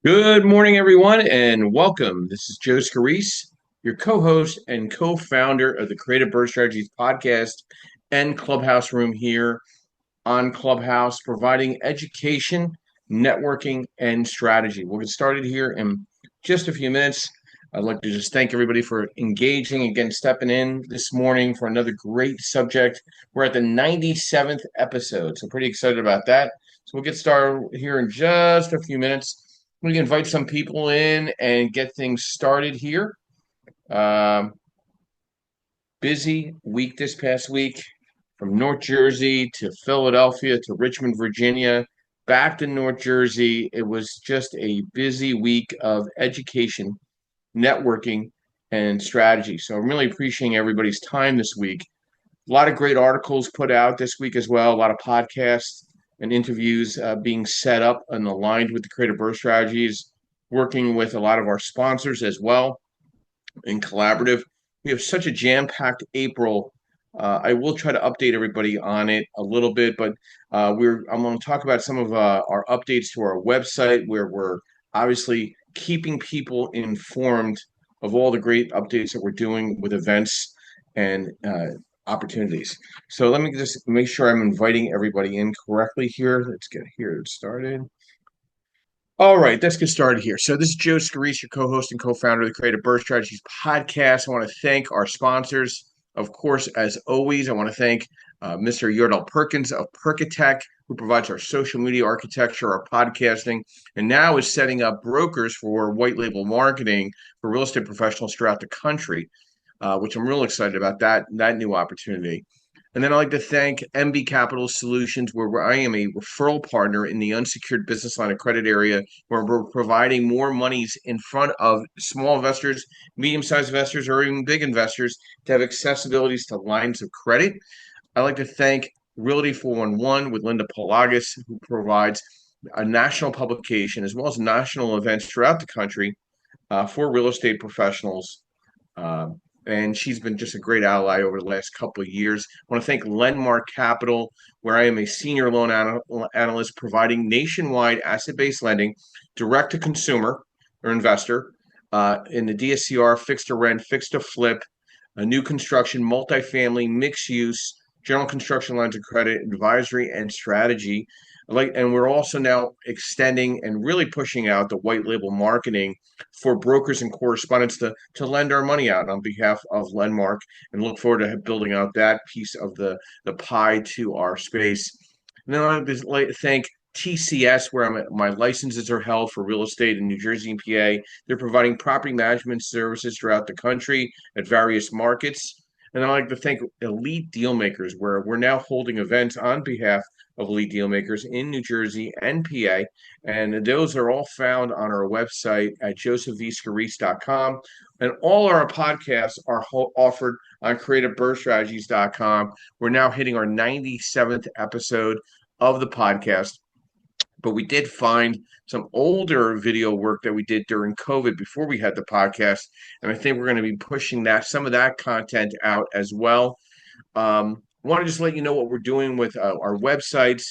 Good morning, everyone, and welcome. This is Joe Scarice, your co-host and co-founder of the Creative Birth Strategies podcast and Clubhouse Room here on Clubhouse, providing education, networking, and strategy. We'll get started here in just a few minutes. I'd like to just thank everybody for engaging, again, stepping in this morning for another great subject. We're at the 97th episode, so pretty excited about that. So we'll get started here in just a few minutes. We can invite some people in and get things started here. Um, Busy week this past week from North Jersey to Philadelphia to Richmond, Virginia, back to North Jersey. It was just a busy week of education, networking, and strategy. So I'm really appreciating everybody's time this week. A lot of great articles put out this week as well, a lot of podcasts and interviews being set up and aligned with the Creative Birth Strategies, working with a lot of our sponsors as well in collaborative. We have such a jam-packed April. I will try to update everybody on it a little bit, but I'm going to talk about some of our updates to our website where we're obviously keeping people informed of all the great updates that we're doing with events and opportunities. So let me just make sure I'm inviting everybody in correctly here. Let's get here started. All right, let's get started here. So this is Joe Scarice, your co-host and co-founder of the Creative Birth Strategies podcast. I want to thank our sponsors. Of course, as always, I want to thank Mr. Yordell Perkins of Perkatech, who provides our social media architecture, our podcasting, and now is setting up brokers for white label marketing for real estate professionals throughout the country, which I'm real excited about that new opportunity. And then I'd like to thank MB Capital Solutions, where I am a referral partner in the unsecured business line of credit area, where we're providing more monies in front of small investors, medium-sized investors, or even big investors to have accessibilities to lines of credit. I'd like to thank Realty 411 with Linda Pelagas, who provides a national publication as well as national events throughout the country for real estate professionals. Uh, and she's been just a great ally over the last couple of years. I want to thank Lendmark Capital, where I am a senior loan analyst providing nationwide asset-based lending direct to consumer or investor in the DSCR, fixed to rent, fixed to flip, new construction, multifamily, mixed use, general construction lines of credit, advisory, and strategy. And we're also now extending and really pushing out the white label marketing for brokers and correspondents to lend our money out on behalf of Lendmark, and look forward to building out that piece of the pie to our space. And then I'd like to thank TCS, where my licenses are held for real estate in New Jersey and PA. They're providing property management services throughout the country at various markets. And I'd like to thank Elite Dealmakers, where we're now holding events on behalf of Elite Dealmakers in New Jersey and PA. And those are all found on our website at josephvscarice.com. And all our podcasts are offered on creativebirthstrategies.com. We're now hitting our 97th episode of the podcast. But we did find some older video work that we did during COVID before we had the podcast. And I think we're going to be pushing some of that content out as well. I want to just let you know what we're doing with our websites.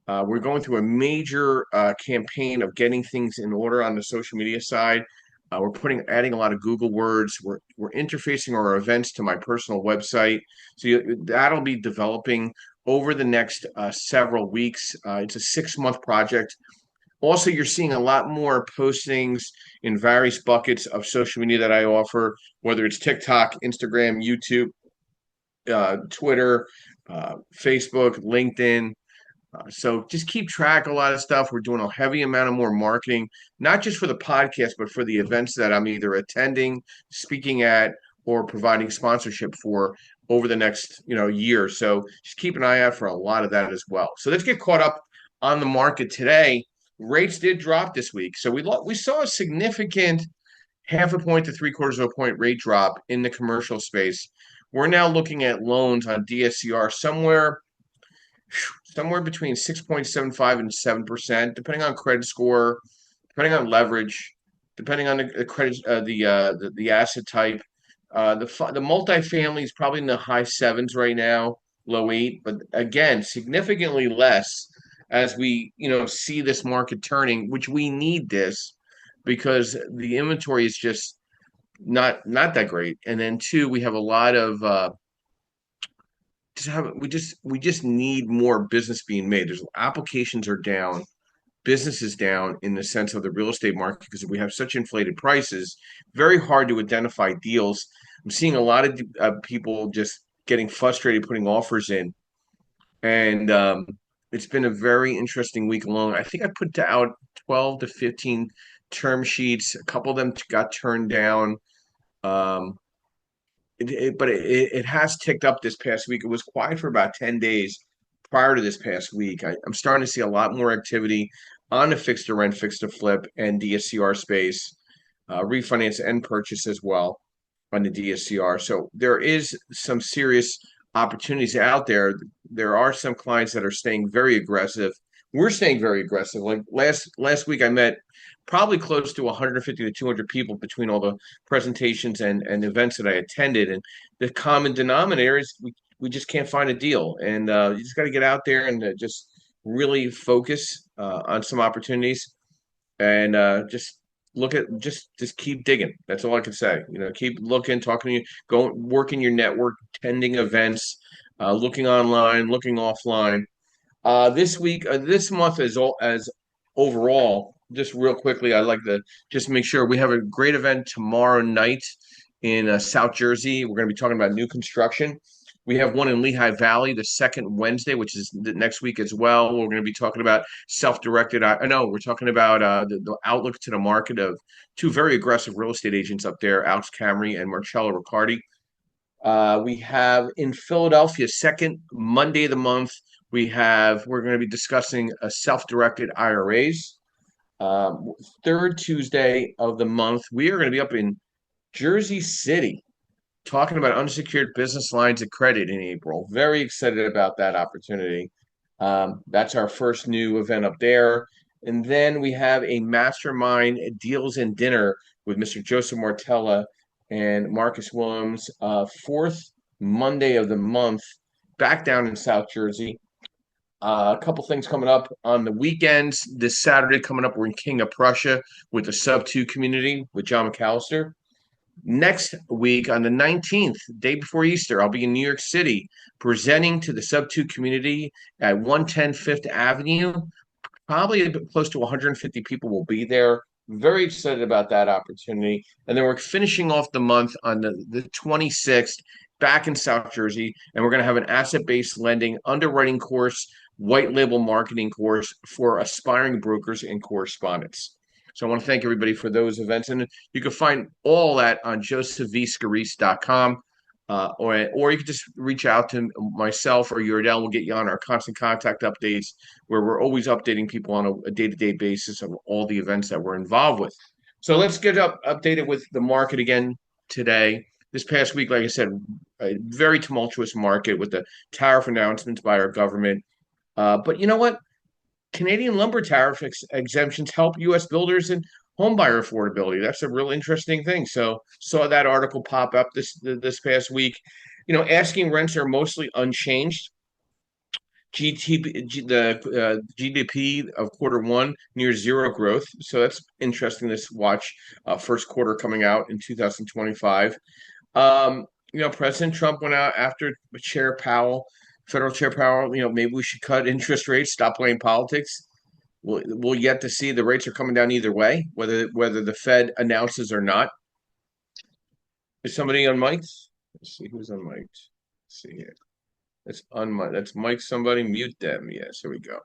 We're going through a major campaign of getting things in order on the social media side. We're adding a lot of Google words. We're interfacing our events to my personal website. So that'll be developing over the next several weeks. It's a 6-month project. Also, you're seeing a lot more postings in various buckets of social media that I offer, whether it's TikTok, Instagram, YouTube, Twitter, Facebook, LinkedIn. So just keep track of a lot of stuff. We're doing a heavy amount of more marketing, not just for the podcast, but for the events that I'm either attending, speaking at, or providing sponsorship for over the next year. So just keep an eye out for a lot of that as well. So let's get caught up on the market today. Rates did drop this week. So we saw a significant half a point to 3/4 of a point rate drop in the commercial space. We're now looking at loans on DSCR somewhere between 6.75 and 7%, depending on credit score, depending on leverage, depending on the credit, the asset type. The multifamily is probably in the high sevens right now, low 8, but again, significantly less as we see this market turning, which we need this. because the inventory is just not that great. And then two, we have a lot of we just need more business being made. There's applications are down, business is down in the sense of the real estate market because we have such inflated prices. Very hard to identify deals. I'm seeing a lot of people just getting frustrated putting offers in, and it's been a very interesting week alone. I think I put out 12 to 15 term sheets. A couple of them got turned down. Um, but it has ticked up this past week. It was quiet for about 10 days prior to this past week. I'm starting to see a lot more activity on the fixed to rent, fixed to flip, and DSCR space, refinance and purchase as well on the DSCR. So there is some serious opportunities out there. There are some clients that are staying very aggressive. We're staying very aggressive. Like last week, I met probably close to 150 to 200 people between all the presentations and events that I attended. And the common denominator is we just can't find a deal. And you just got to get out there and just really focus on some opportunities and just look at just keep digging. That's all I can say. Keep looking, talking to you, go working your network, attending events, looking online, looking offline. This month as overall, just real quickly, I'd like to just make sure we have a great event tomorrow night in South Jersey. We're going to be talking about new construction. We have one in Lehigh Valley the second Wednesday, which is the next week as well. We're going to be talking about self-directed. I know we're talking about the outlook to the market of two very aggressive real estate agents up there, Alex Camry and Marcello Riccardi. We have in Philadelphia, second Monday of the month, we're going to be discussing self-directed IRAs. Third Tuesday of the month, we are going to be up in Jersey City talking about unsecured business lines of credit in April. Very excited about that opportunity. That's our first new event up there. And then we have a mastermind deals and dinner with Mr. Joseph Martella and Marcus Williams, fourth Monday of the month, back down in South Jersey. A couple things coming up on the weekends. This Saturday coming up, we're in King of Prussia with the Sub-2 community with John McAllister. Next week on the 19th, day before Easter, I'll be in New York City presenting to the Sub-2 community at 110 Fifth Avenue. Probably close to 150 people will be there. Very excited about that opportunity. And then we're finishing off the month on the 26th back in South Jersey. And we're going to have an asset-based lending underwriting course, white label marketing course for aspiring brokers and correspondents. So I want to thank everybody for those events. And you can find all that on josephvscarice.com. Or you can just reach out to myself or Yordell. We'll get you on our constant contact updates where we're always updating people on a day-to-day basis of all the events that we're involved with. So let's get updated with the market again today. This past week, like I said, a very tumultuous market with the tariff announcements by our government. But you know what? Canadian lumber tariff exemptions help U.S. builders and homebuyer affordability. That's a real interesting thing. So saw that article pop up this past week. Asking rents are mostly unchanged. The GDP of quarter one near zero growth. So that's interesting to watch. First quarter coming out in 2025. President Trump went out after Chair Powell, Federal Chair Powell. Maybe we should cut interest rates, stop playing politics. We'll yet to see. The rates are coming down either way, whether the Fed announces or not. Is somebody unmiked? Let's see who's unmiked. Let's see here. That's unmiked. That's Mike. Somebody mute them. Yes, here we go.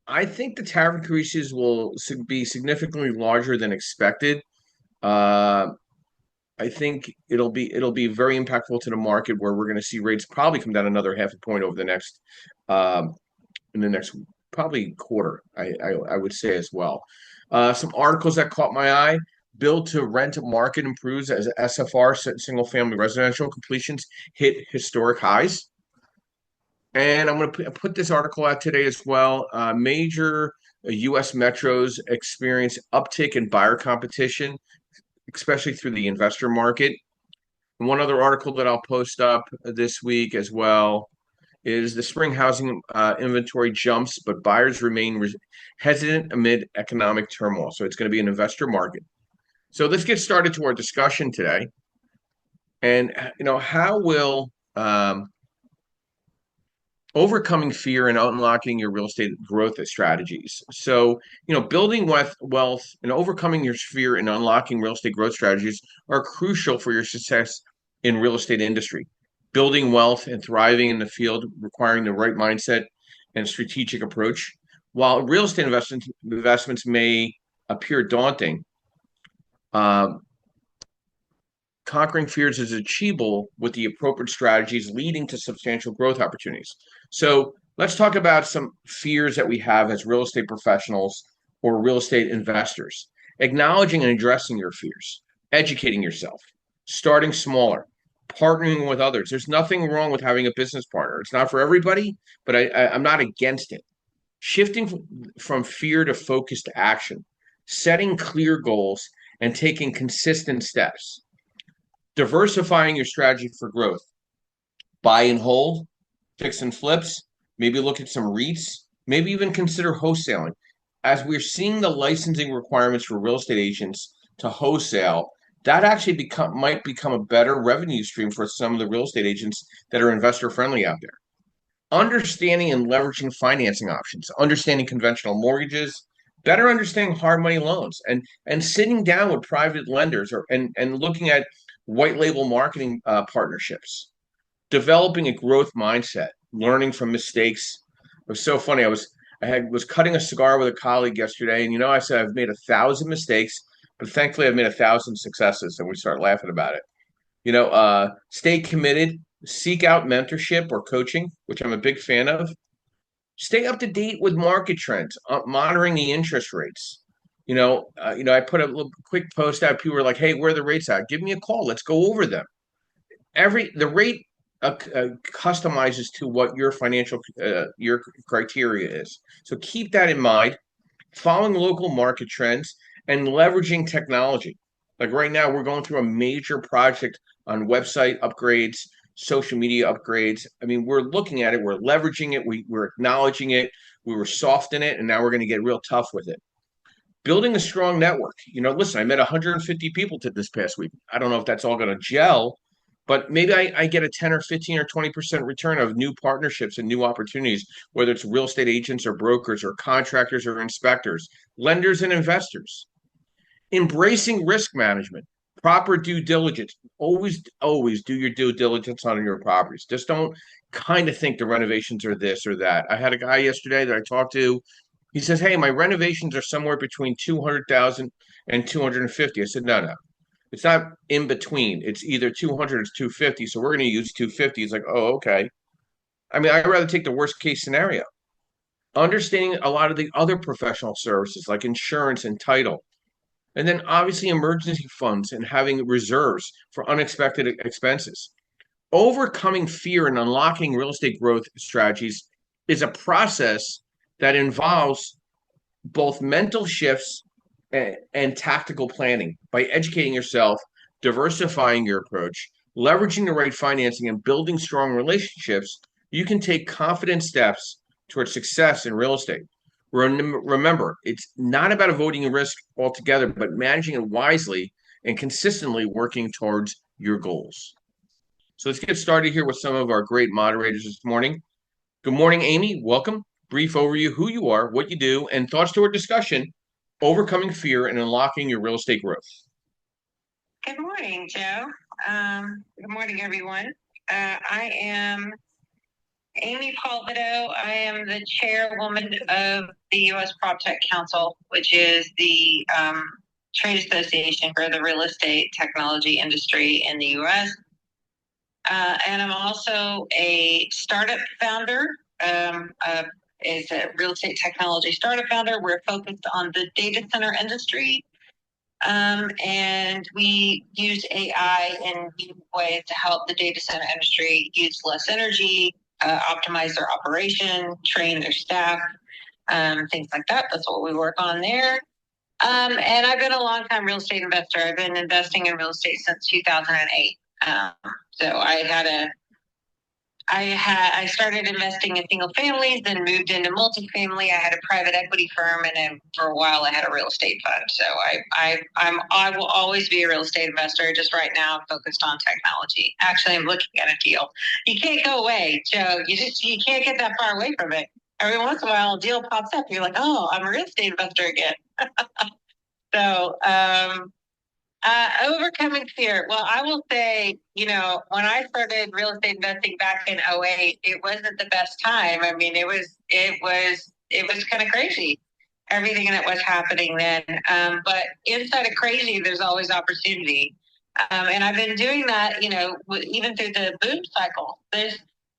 I think the tariff increases will be significantly larger than expected. I think it'll be very impactful to the market where we're going to see rates probably come down another half a point over the next in the next probably quarter. I would say as well. Some articles that caught my eye: build to rent market improves as SFR single family residential completions hit historic highs. And I'm going to put this article out today as well. Major U.S. metros experience uptick in buyer competition, especially through the investor market. And one other article that I'll post up this week as well is the spring housing inventory jumps, but buyers remain hesitant amid economic turmoil. So it's going to be an investor market. So let's get started to our discussion today. And how will overcoming fear and unlocking your real estate growth strategies. So, building wealth and overcoming your fear and unlocking real estate growth strategies are crucial for your success in real estate industry. Building wealth and thriving in the field requiring the right mindset and strategic approach. While real estate investments may appear daunting, uh, conquering fears is achievable with the appropriate strategies leading to substantial growth opportunities. So let's talk about some fears that we have as real estate professionals or real estate investors. Acknowledging and addressing your fears, educating yourself, starting smaller, partnering with others. There's nothing wrong with having a business partner. It's not for everybody, but I'm not against it. Shifting from fear to focused action, setting clear goals, and taking consistent steps. Diversifying your strategy for growth. Buy and hold, fix and flips, maybe look at some REITs, maybe even consider wholesaling. As we're seeing the licensing requirements for real estate agents to wholesale, that actually might become a better revenue stream for some of the real estate agents that are investor friendly out there. Understanding and leveraging financing options, understanding conventional mortgages, better understanding hard money loans, and sitting down with private lenders and looking at white label marketing partnerships, developing a growth mindset, learning from mistakes. It was so funny. I was cutting a cigar with a colleague yesterday, and I said I've made 1,000 mistakes, but thankfully I've made 1,000 successes, and we start laughing about it. Stay committed, seek out mentorship or coaching, which I'm a big fan of. Stay up to date with market trends, monitoring the interest rates. I put a little quick post out. People were like, "Hey, where are the rates at? Give me a call. Let's go over them." The rate customizes to what your financial your criteria is. So keep that in mind. Following local market trends and leveraging technology. Like right now, we're going through a major project on website upgrades, social media upgrades. I mean, we're looking at it, we're leveraging it, we're acknowledging it, we were soft in it, and now we're going to get real tough with it. Building a strong network. Listen, I met 150 people this past week. I don't know if that's all going to gel, but maybe I get a 10 or 15 or 20% return of new partnerships and new opportunities, whether it's real estate agents or brokers or contractors or inspectors, lenders and investors. Embracing risk management, proper due diligence. Always do your due diligence on your properties. Just don't kind of think the renovations are this or that. I had a guy yesterday that I talked to. He says, "Hey, my renovations are somewhere between 200,000 and 250." I said, "No. It's not in between. It's either 200 or 250. So we're going to use 250." He's like, "Oh, okay." I mean, I'd rather take the worst case scenario. Understanding a lot of the other professional services like insurance and title. And then obviously emergency funds and having reserves for unexpected expenses. Overcoming fear and unlocking real estate growth strategies is a process that involves both mental shifts and tactical planning. By educating yourself, diversifying your approach, leveraging the right financing, and building strong relationships, you can take confident steps towards success in real estate. Remember, it's not about avoiding risk altogether, but managing it wisely and consistently working towards your goals. So let's get started here with some of our great moderators this morning. Good morning, Amy. Welcome. Brief overview, who you are, what you do, and thoughts to our discussion, overcoming fear and unlocking your real estate growth. Good morning, Joe. Good morning, everyone. I am Amy Palvido. I am the chairwoman of the U.S. PropTech Council, which is the trade association for the real estate technology industry in the U.S. And I'm also a startup founder. Is a real estate technology startup founder. We're focused on the data center industry. And we use AI in ways to help the data center industry use less energy, optimize their operation, train their staff, things like that. That's what we work on there. And I've been a long-time real estate investor. I've been investing in real estate since 2008. So I had I started investing in single families, then moved into multifamily. I had a private equity firm, and then for a while I had a real estate fund. So I will always be a real estate investor. Just right now, I'm focused on technology. Actually, I'm looking at a deal. You can't go away, Joe. You can't get that far away from it. Every once in a while, a deal pops up. You're like, oh, I'm a real estate investor again. So overcoming fear. Well, I will say, when I started real estate investing back in '08, it wasn't the best time. I mean, it was kind of crazy, everything that was happening then. But inside of crazy, there's always opportunity. And I've been doing that, even through the boom cycle.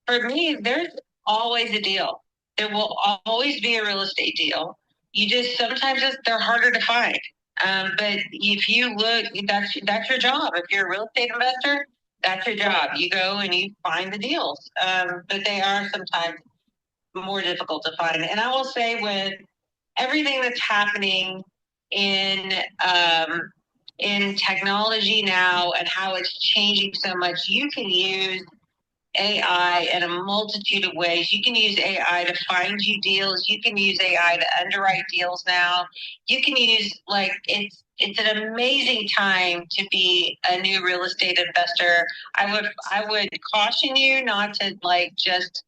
For me, there's always a deal. There will always be a real estate deal. You just sometimes they're harder to find. But if you look, that's your job. If you're a real estate investor, that's your job. You go and you find the deals. But they are sometimes more difficult to find. And I will say, with everything that's happening in technology now and how it's changing so much, you can use AI in a multitude of ways. You can use AI to find you deals. You can use AI to underwrite deals now. You can use it's an amazing time to be a new real estate investor. I would caution you not to just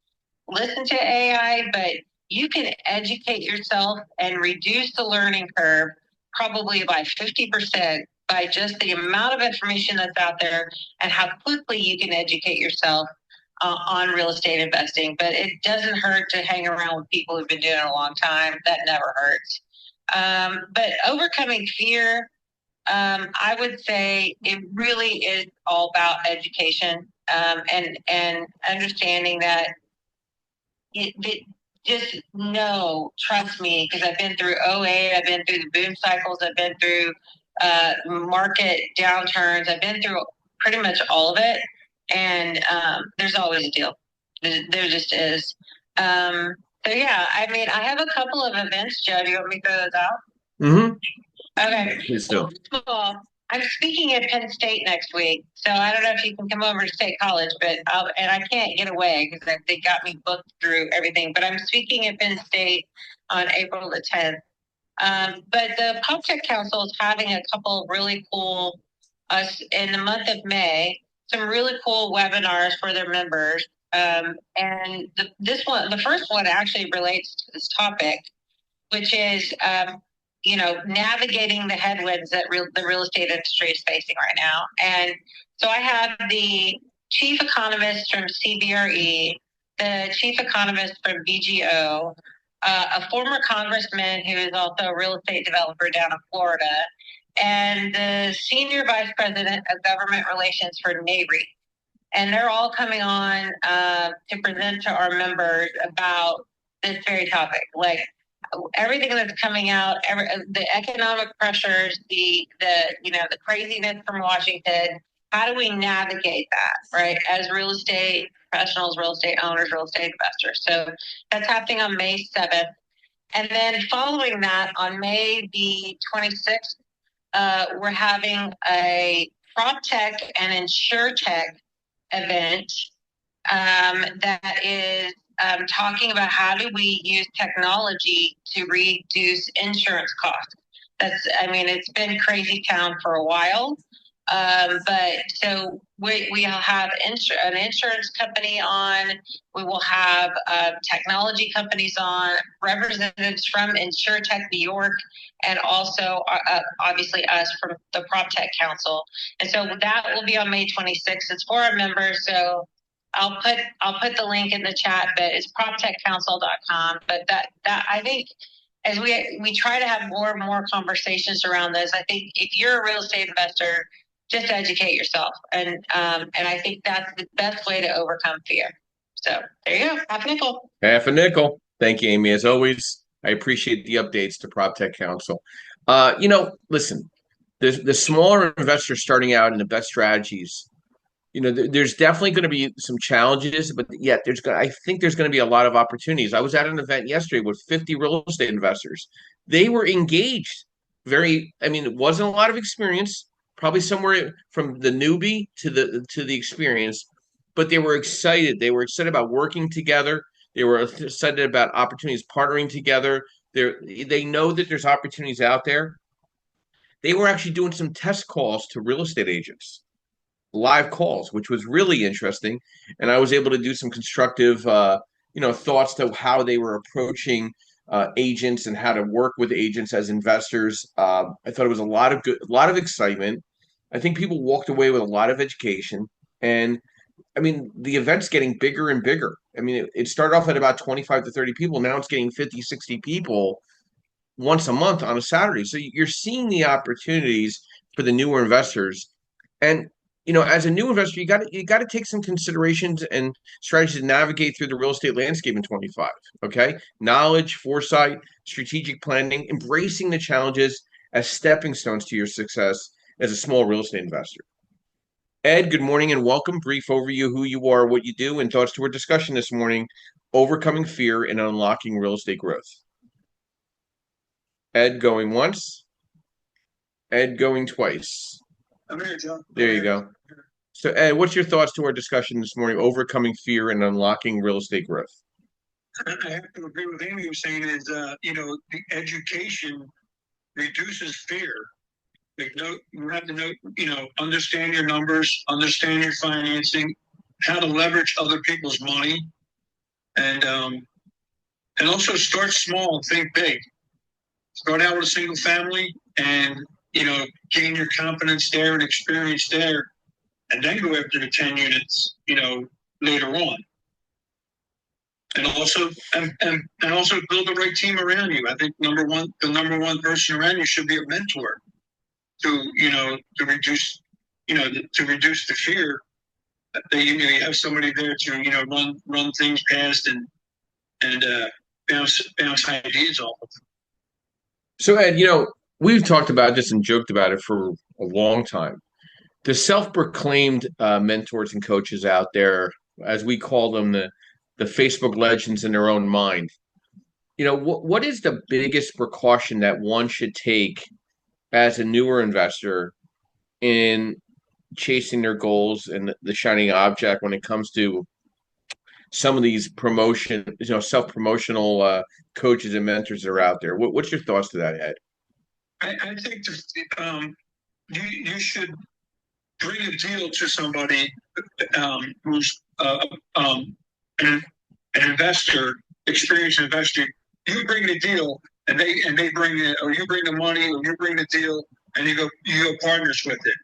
listen to AI, but you can educate yourself and reduce the learning curve probably by 50% by just the amount of information that's out there and how quickly you can educate yourself on real estate investing. But it doesn't hurt to hang around with people who've been doing it a long time. That never hurts. But overcoming fear, I would say it really is all about education, and understanding that just know, trust me, because I've been through '08, I've been through the boom cycles, I've been through market downturns, I've been through pretty much all of it, and there's always a deal. There just is. So yeah, I mean, I have a couple of events, Joe. Do you want me to throw those out? Mm-hmm. Okay. Please do. Well, I'm speaking at Penn State next week, so I don't know if you can come over to State College, but and I can't get away because they got me booked through everything. But I'm speaking at Penn State on April the 10th. But the PropTech Council is having a couple of really cool, in the month of May, some really cool webinars for their members. And the first one actually relates to this topic, which is navigating the headwinds that the real estate industry is facing right now. And so I have the chief economist from CBRE, the chief economist from BGO, a former congressman who is also a real estate developer down in Florida, and the senior vice president of government relations for NAREIT. And they're all coming on to present to our members about this very topic, like everything that's coming out, the economic pressures, the craziness from Washington. How do we navigate that, right? As real estate professionals, real estate owners, real estate investors. So that's happening on May 7th. And then following that, on May the 26th, we're having a PropTech and InsurTech event that is talking about how do we use technology to reduce insurance costs. It's been crazy town for a while. But so we'll have an insurance company on. We will have technology companies on, representatives from InsurTech New York, and also obviously us from the PropTech Council. And so that will be on May 26th. It's for our members, so I'll put the link in the chat, but it's proptechcouncil.com. But that I think, as we try to have more and more conversations around this, I think if you're a real estate investor, just educate yourself, and I think that's the best way to overcome fear. So there you go. Half a nickel. Half a nickel. Thank you, Amy. As always, I appreciate the updates to PropTech Council. Listen, the smaller investors starting out in the best strategies, there's definitely going to be some challenges, but yet I think there's going to be a lot of opportunities. I was at an event yesterday with 50 real estate investors. They were engaged. It wasn't a lot of experience, probably somewhere from the newbie to the experience, but they were excited. They were excited about working together. They were excited about opportunities partnering together. They know that there's opportunities out there. They were actually doing some test calls to real estate agents, live calls, which was really interesting. And I was able to do some constructive, thoughts to how they were approaching agents and how to work with agents as investors. I thought it was a lot of excitement. I think people walked away with a lot of education. And I mean, the event's getting bigger and bigger. I mean, it started off at about 25 to 30 people. Now it's getting 50, 60 people once a month on a Saturday. So you're seeing the opportunities for the newer investors. And as a new investor, you got to take some considerations and strategies to navigate through the real estate landscape in 25. Okay, knowledge, foresight, strategic planning, embracing the challenges as stepping stones to your success as a small real estate investor. Ed, good morning and welcome. Brief overview who you are, what you do, and thoughts to our discussion this morning: overcoming fear and unlocking real estate growth. Ed going once, Ed going twice. I'm here, Joe. There you go. So, Ed, what's your thoughts to our discussion this morning, overcoming fear and unlocking real estate growth? I have to agree with Amy was saying is, the education reduces fear. You have to know, understand your numbers, understand your financing, how to leverage other people's money, and also start small and think big. Start out with a single family and, gain your confidence there and experience there, and then go after the 10 units, later on. And also build the right team around you. I think the number one person around you should be a mentor to reduce the fear that you have somebody there to run things past and bounce ideas off of. So, Ed, we've talked about this and joked about it for a long time. The self-proclaimed mentors and coaches out there, as we call them, the Facebook legends in their own mind. What is the biggest precaution that one should take as a newer investor in chasing their goals and the shining object when it comes to some of these self-promotional coaches and mentors that are out there? What's your thoughts to that, Ed? I think you should bring a deal to somebody who's an investor, experienced investor. You bring the deal, and they bring it, or you bring the money, or you bring the deal, and you go partners with it.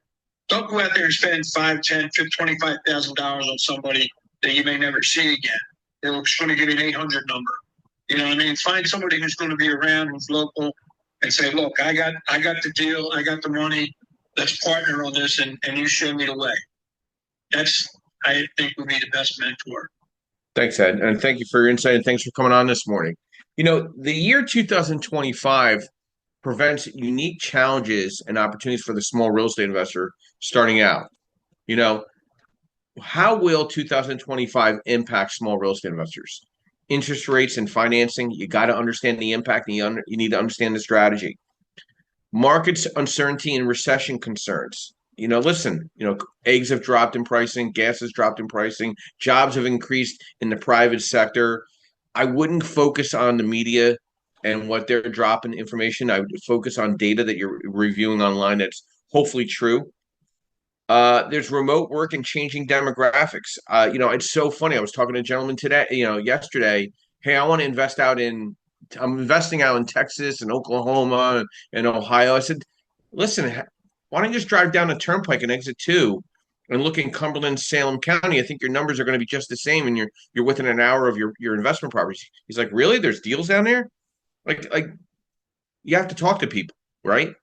Don't go out there and spend $5, $10, $25,000 on somebody that you may never see again. They're going to give you an 800 number. You know what I mean? Find somebody who's going to be around, who's local, and say, look, I got the deal, I got the money. Let's partner on this, and you show me the way. That's, I think, would be the best mentor. Thanks, Ed, and thank you for your insight, and thanks for coming on this morning. The year 2025 presents unique challenges and opportunities for the small real estate investor starting out. How will 2025 impact small real estate investors? Interest rates and financing, you got to understand the impact, and you need to understand the strategy. Markets uncertainty and recession concerns. Listen, eggs have dropped in pricing, gas has dropped in pricing, jobs have increased in the private sector. I wouldn't focus on the media and what they're dropping information. I would focus on data that you're reviewing online that's hopefully true. There's remote work and changing demographics. It's so funny. I was talking to a gentleman yesterday. Hey, I'm investing out in Texas and Oklahoma and Ohio. I said, listen, why don't you just drive down the turnpike and exit 2 and look in Cumberland, Salem County? I think your numbers are going to be just the same, and you're within an hour of your investment properties. He's like, really? There's deals down there? Like you have to talk to people, right?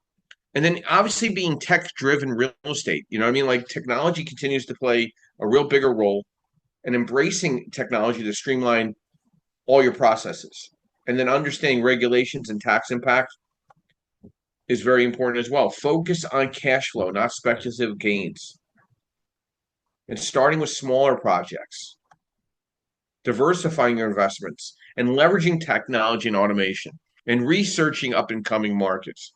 And then obviously being tech-driven real estate, you know what I mean? Like technology continues to play a real bigger role, and embracing technology to streamline all your processes. And then understanding regulations and tax impact is very important as well. Focus on cash flow, not speculative gains. And starting with smaller projects, diversifying your investments, and leveraging technology and automation, and researching up and coming markets.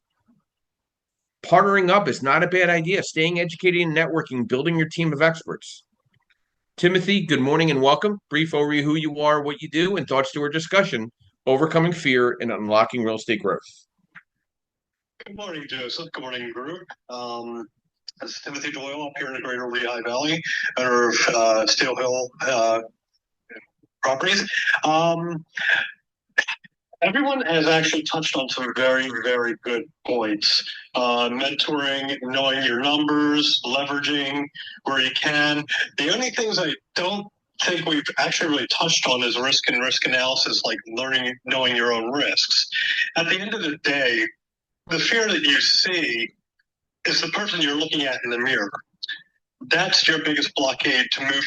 Partnering up is not a bad idea. Staying educated and networking, building your team of experts. Timothy, good morning and welcome. Brief overview who you are, what you do, and thoughts to our discussion, overcoming fear and unlocking real estate growth. Good morning, Joseph. Good morning, group. This is Timothy Doyle up here in the greater Lehigh Valley, owner of Steel Hill Properties. Everyone has actually touched on some very, very good points. Mentoring, knowing your numbers, leveraging where you can. The only things I don't think we've actually really touched on is risk and risk analysis, like knowing your own risks. At the end of the day, the fear that you see is the person you're looking at in the mirror. That's your biggest blockade to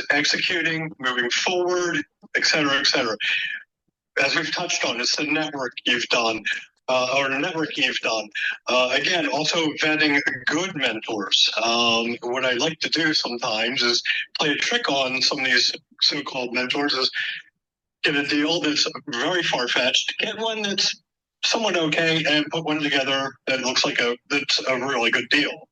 executing, moving forward, et cetera, et cetera. As we've touched on, it's the network you've done, or networking you've done. Again, also vetting good mentors. What I like to do sometimes is play a trick on some of these so-called mentors is get a deal that's very far-fetched, get one that's somewhat okay, and put one together that looks like that's a really good deal.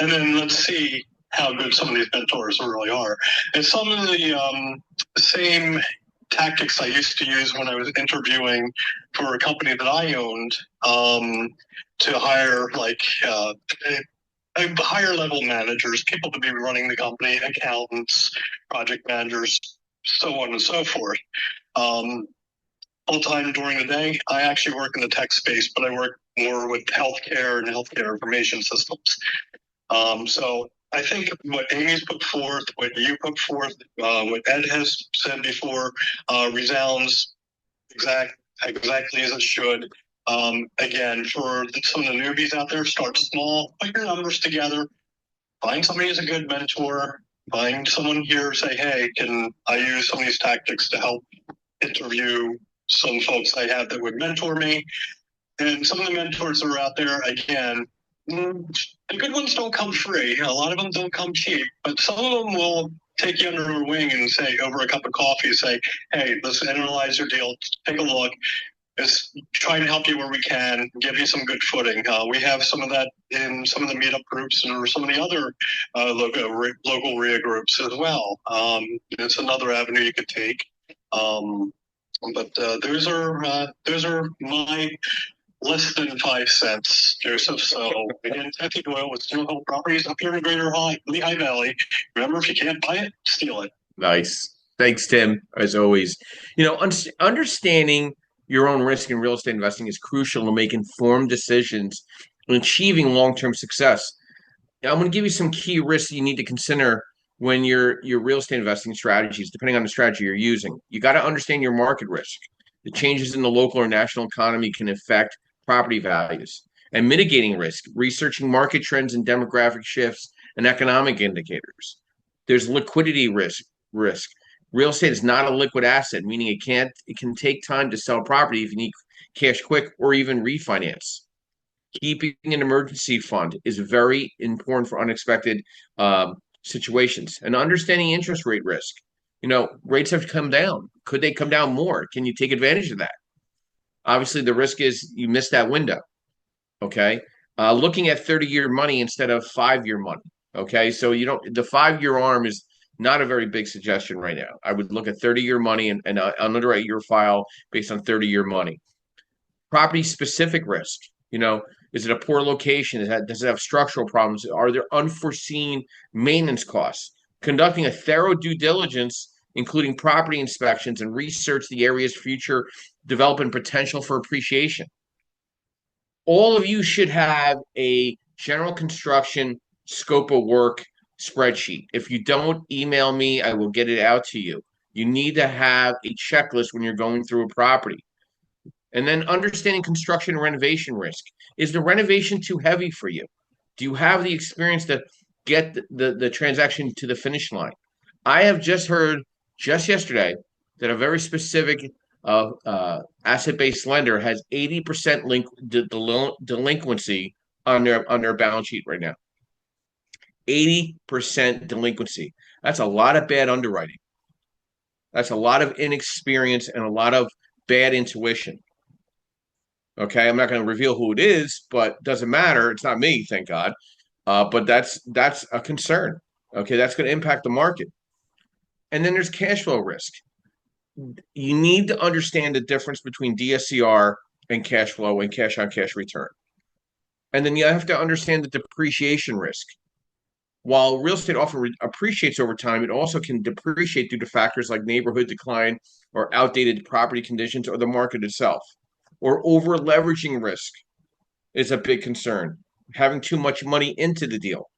And then let's see how good some of these mentors really are. And some of the same tactics I used to use when I was interviewing for a company that I owned to hire higher level managers, people to be running the company, accountants, project managers, so on and so forth. Full time during the day, I actually work in the tech space, but I work more with healthcare and healthcare information systems. So I think what Amy's put forth, what you put forth, what Ed has said before, resounds exactly as it should. Again, for some of the newbies out there, start small, put your numbers together, find somebody who's a good mentor, find someone here, say, hey, can I use some of these tactics to help interview some folks I have that would mentor me? And some of the mentors that are out there, again, the good ones don't come free. A lot of them don't come cheap, but some of them will take you under their wing and say, over a cup of coffee, say, hey, let's analyze your deal, take a look. Let's try and help you where we can, give you some good footing. We have some of that in some of the meetup groups or some of the other local RIA groups as well. It's another avenue you could take. But those are my less than 5 cents, Joseph. So again, Timothy Doyle with Steel Hill Properties up here in the greater Lehigh Valley. Remember, if you can't buy it, steal it. Nice. Thanks, Tim, as always. Understanding your own risk in real estate investing is crucial to make informed decisions and achieving long-term success. Now, I'm going to give you some key risks you need to consider when your real estate investing strategies, depending on the strategy you're using. You got to understand your market risk. The changes in the local or national economy can affect property values. And mitigating risk, researching market trends and demographic shifts and economic indicators. There's liquidity risk. Real estate is not a liquid asset, meaning it can take time to sell property if you need cash quick or even refinance. Keeping an emergency fund is very important for unexpected situations. And understanding interest rate risk. Rates have come down. Could they come down more? Can you take advantage of that? Obviously, the risk is you miss that window. Okay. Looking at 30-year money instead of 5-year money. Okay. So the 5-year arm is not a very big suggestion right now. I would look at 30-year money and underwrite your file based on 30-year money. Property specific risk. Is it a poor location? Does it have structural problems? Are there unforeseen maintenance costs? Conducting a thorough due diligence, including property inspections and research the area's future development potential for appreciation. All of you should have a general construction scope of work spreadsheet. If you don't, email me, I will get it out to you. You need to have a checklist when you're going through a property. And then understanding construction and renovation risk. Is the renovation too heavy for you? Do you have the experience to get the transaction to the finish line? I have just heard just yesterday that a very specific asset-based lender has 80% delinquency on their balance sheet right now. 80% delinquency. That's a lot of bad underwriting. That's a lot of inexperience and a lot of bad intuition. Okay, I'm not going to reveal who it is, but doesn't matter. It's not me, thank God. But that's a concern. Okay, that's going to impact the market. And then there's cash flow risk. You need to understand the difference between DSCR and cash flow and cash on cash return. And then you have to understand the depreciation risk. While real estate often appreciates over time, it also can depreciate due to factors like neighborhood decline or outdated property conditions or the market itself. Or over leveraging risk is a big concern, having too much money into the deal.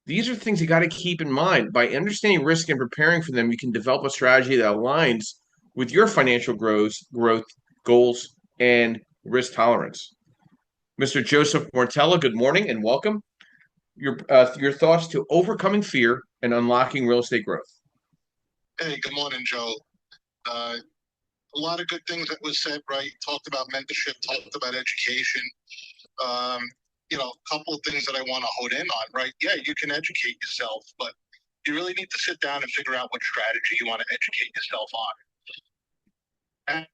These are things you got to keep in mind. By understanding risk and preparing for them, you can develop a strategy that aligns with your financial growth goals, and risk tolerance. Mr. Joseph Mortella, good morning and welcome. Your thoughts to overcoming fear and unlocking real estate growth. Hey, good morning, Joe. A lot of good things that was said, right? Talked about mentorship, talked about education. A couple of things that I want to hone in on, right? Yeah, you can educate yourself, but you really need to sit down and figure out what strategy you want to educate yourself on. And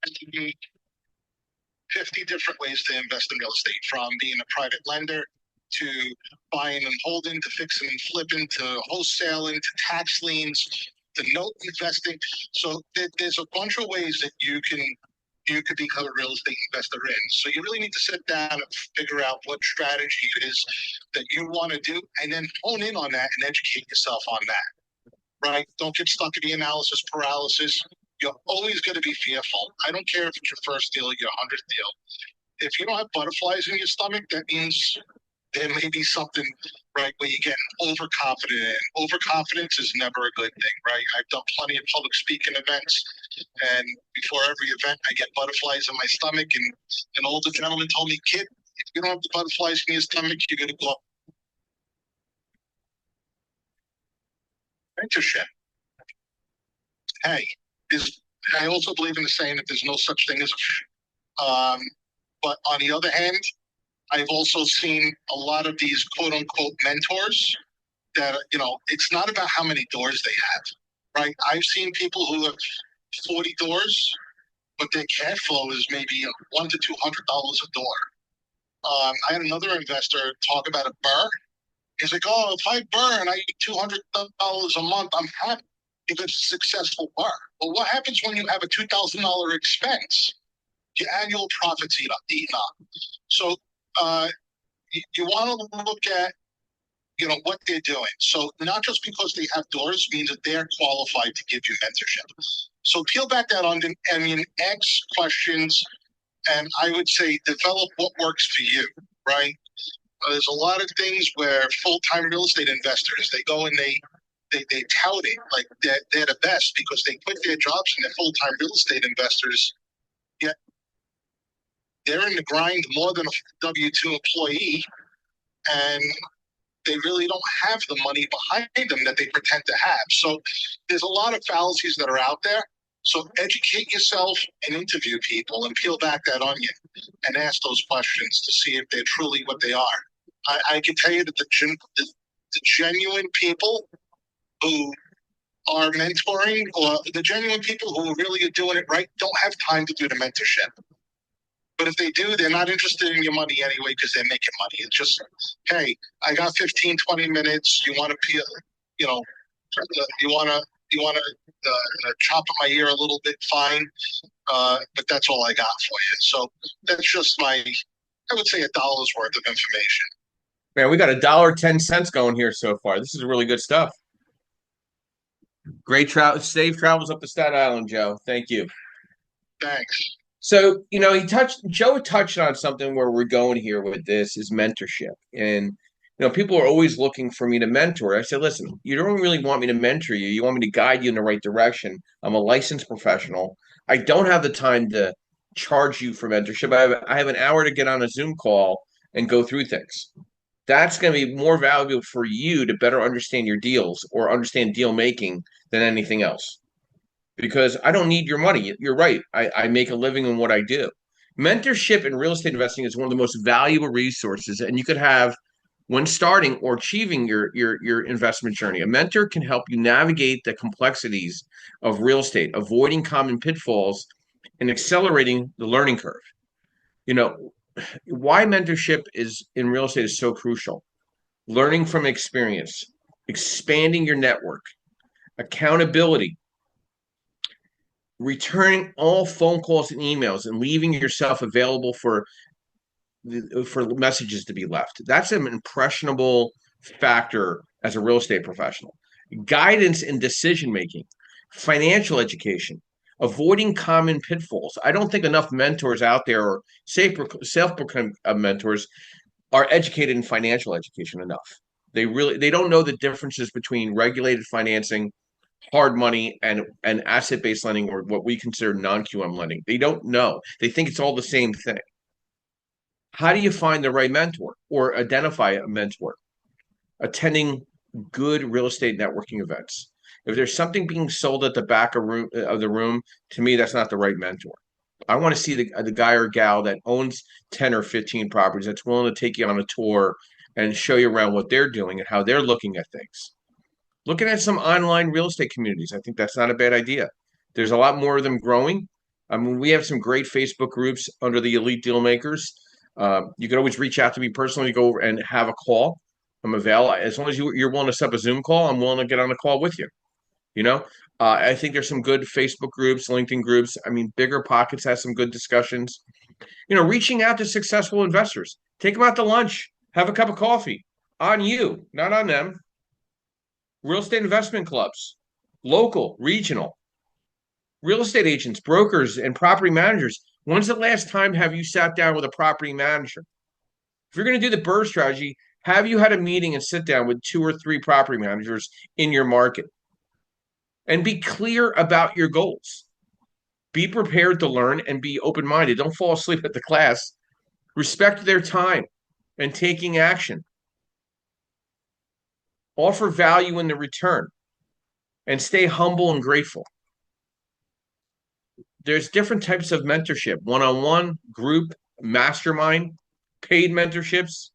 50 different ways to invest in real estate, from being a private lender to buying and holding to fixing and flipping to wholesaling to tax liens to note investing. So there's a bunch of ways that you could become a real estate investor in. So you really need to sit down and figure out what strategy it is that you want to do, and then hone in on that and educate yourself on that, right? Don't get stuck in the analysis paralysis. You're always going to be fearful. I don't care if it's your first deal or your 100th deal. If you don't have butterflies in your stomach, that means there may be something, right, where you get overconfident. And overconfidence is never a good thing, right? I've done plenty of public speaking events, and before every event, I get butterflies in my stomach. And an older gentleman told me, "Kid, if you don't have the butterflies in your stomach, you're going to go." Mentorship. Hey, I also believe in the saying that there's no such thing as but on the other hand, I've also seen a lot of these quote unquote mentors that, it's not about how many doors they have, right? I've seen people who have 40 doors, but their cash flow is maybe $100 to $200 a door. I had another investor talk about a burr. He's like, "Oh, if I burn, I get $200 a month. I'm happy if it's a successful burr." But what happens when you have a $2,000 expense? Your annual profits eaten up. So you want to look at what they're doing. So not just because they have doors means that they're qualified to give you mentorship. So peel back that onion, ask questions, and I would say develop what works for you, right? There's a lot of things where full-time real estate investors, they go and they tout it like they're the best because they quit their jobs and they're full-time real estate investors, yet they're in the grind more than a W-2 employee, and they really don't have the money behind them that they pretend to have. So there's a lot of fallacies that are out there. So educate yourself and interview people and peel back that onion and ask those questions to see if they're truly what they are. I can tell you that the genuine people who are mentoring, or the genuine people who really are doing it right, don't have time to do the mentorship. But if they do, they're not interested in your money anyway because they're making money. It's just, hey, I got 15, 20 minutes. You want to peel, you want to chop my ear a little bit, fine. But that's all I got for you. So that's just I would say $1 worth of information. Man, we got $1.10 going here so far. This is really good stuff. Great safe travels up to Staten Island, Joe. Thank you. Thanks. So, Joe touched on something where we're going here with this is mentorship. And, people are always looking for me to mentor. I said, listen, you don't really want me to mentor you. You want me to guide you in the right direction. I'm a licensed professional. I don't have the time to charge you for mentorship. I have an hour to get on a Zoom call and go through things. That's going to be more valuable for you to better understand your deals or understand deal making than anything else. Because I don't need your money. You're right. I make a living in what I do. Mentorship in real estate investing is one of the most valuable resources, and you could have when starting or achieving your investment journey. A mentor can help you navigate the complexities of real estate, avoiding common pitfalls and accelerating the learning curve. Why mentorship is in real estate is so crucial. Learning from experience, expanding your network, accountability, returning all phone calls and emails and leaving yourself available for messages to be left. That's an impressionable factor as a real estate professional. Guidance in decision making, financial education, avoiding common pitfalls. I don't think enough mentors out there or self-proclaimed mentors are educated in financial education enough. They don't know the differences between regulated financing, hard money, and asset-based lending, or what we consider non-QM lending. They don't know. They think it's all the same thing. How do you find the right mentor or identify a mentor? Attending good real estate networking events. If there's something being sold at the back of the room, to me, that's not the right mentor. I want to see the guy or gal that owns 10 or 15 properties that's willing to take you on a tour and show you around what they're doing and how they're looking at things. Looking at some online real estate communities, I think that's not a bad idea. There's a lot more of them growing. I mean, we have some great Facebook groups under the Elite Deal Makers. You can always reach out to me personally, go over and have a call. I'm available. As long as you're willing to set up a Zoom call, I'm willing to get on a call with you. You know, I think there's some good Facebook groups, LinkedIn groups. I mean, Bigger Pockets has some good discussions. You know, reaching out to successful investors, take them out to lunch, have a cup of coffee, on you, not on them. Real estate investment clubs, local, regional, real estate agents, brokers, and property managers. When's the last time have you sat down with a property manager? If you're going to do the BRRRR strategy, have you had a meeting and sit down with 2 or 3 property managers in your market? And be clear about your goals. Be prepared to learn and be open-minded. Don't fall asleep at the class. Respect their time and taking action. Offer value in the return and stay humble and grateful. There's different types of mentorship: one-on-one, group, mastermind, paid mentorships.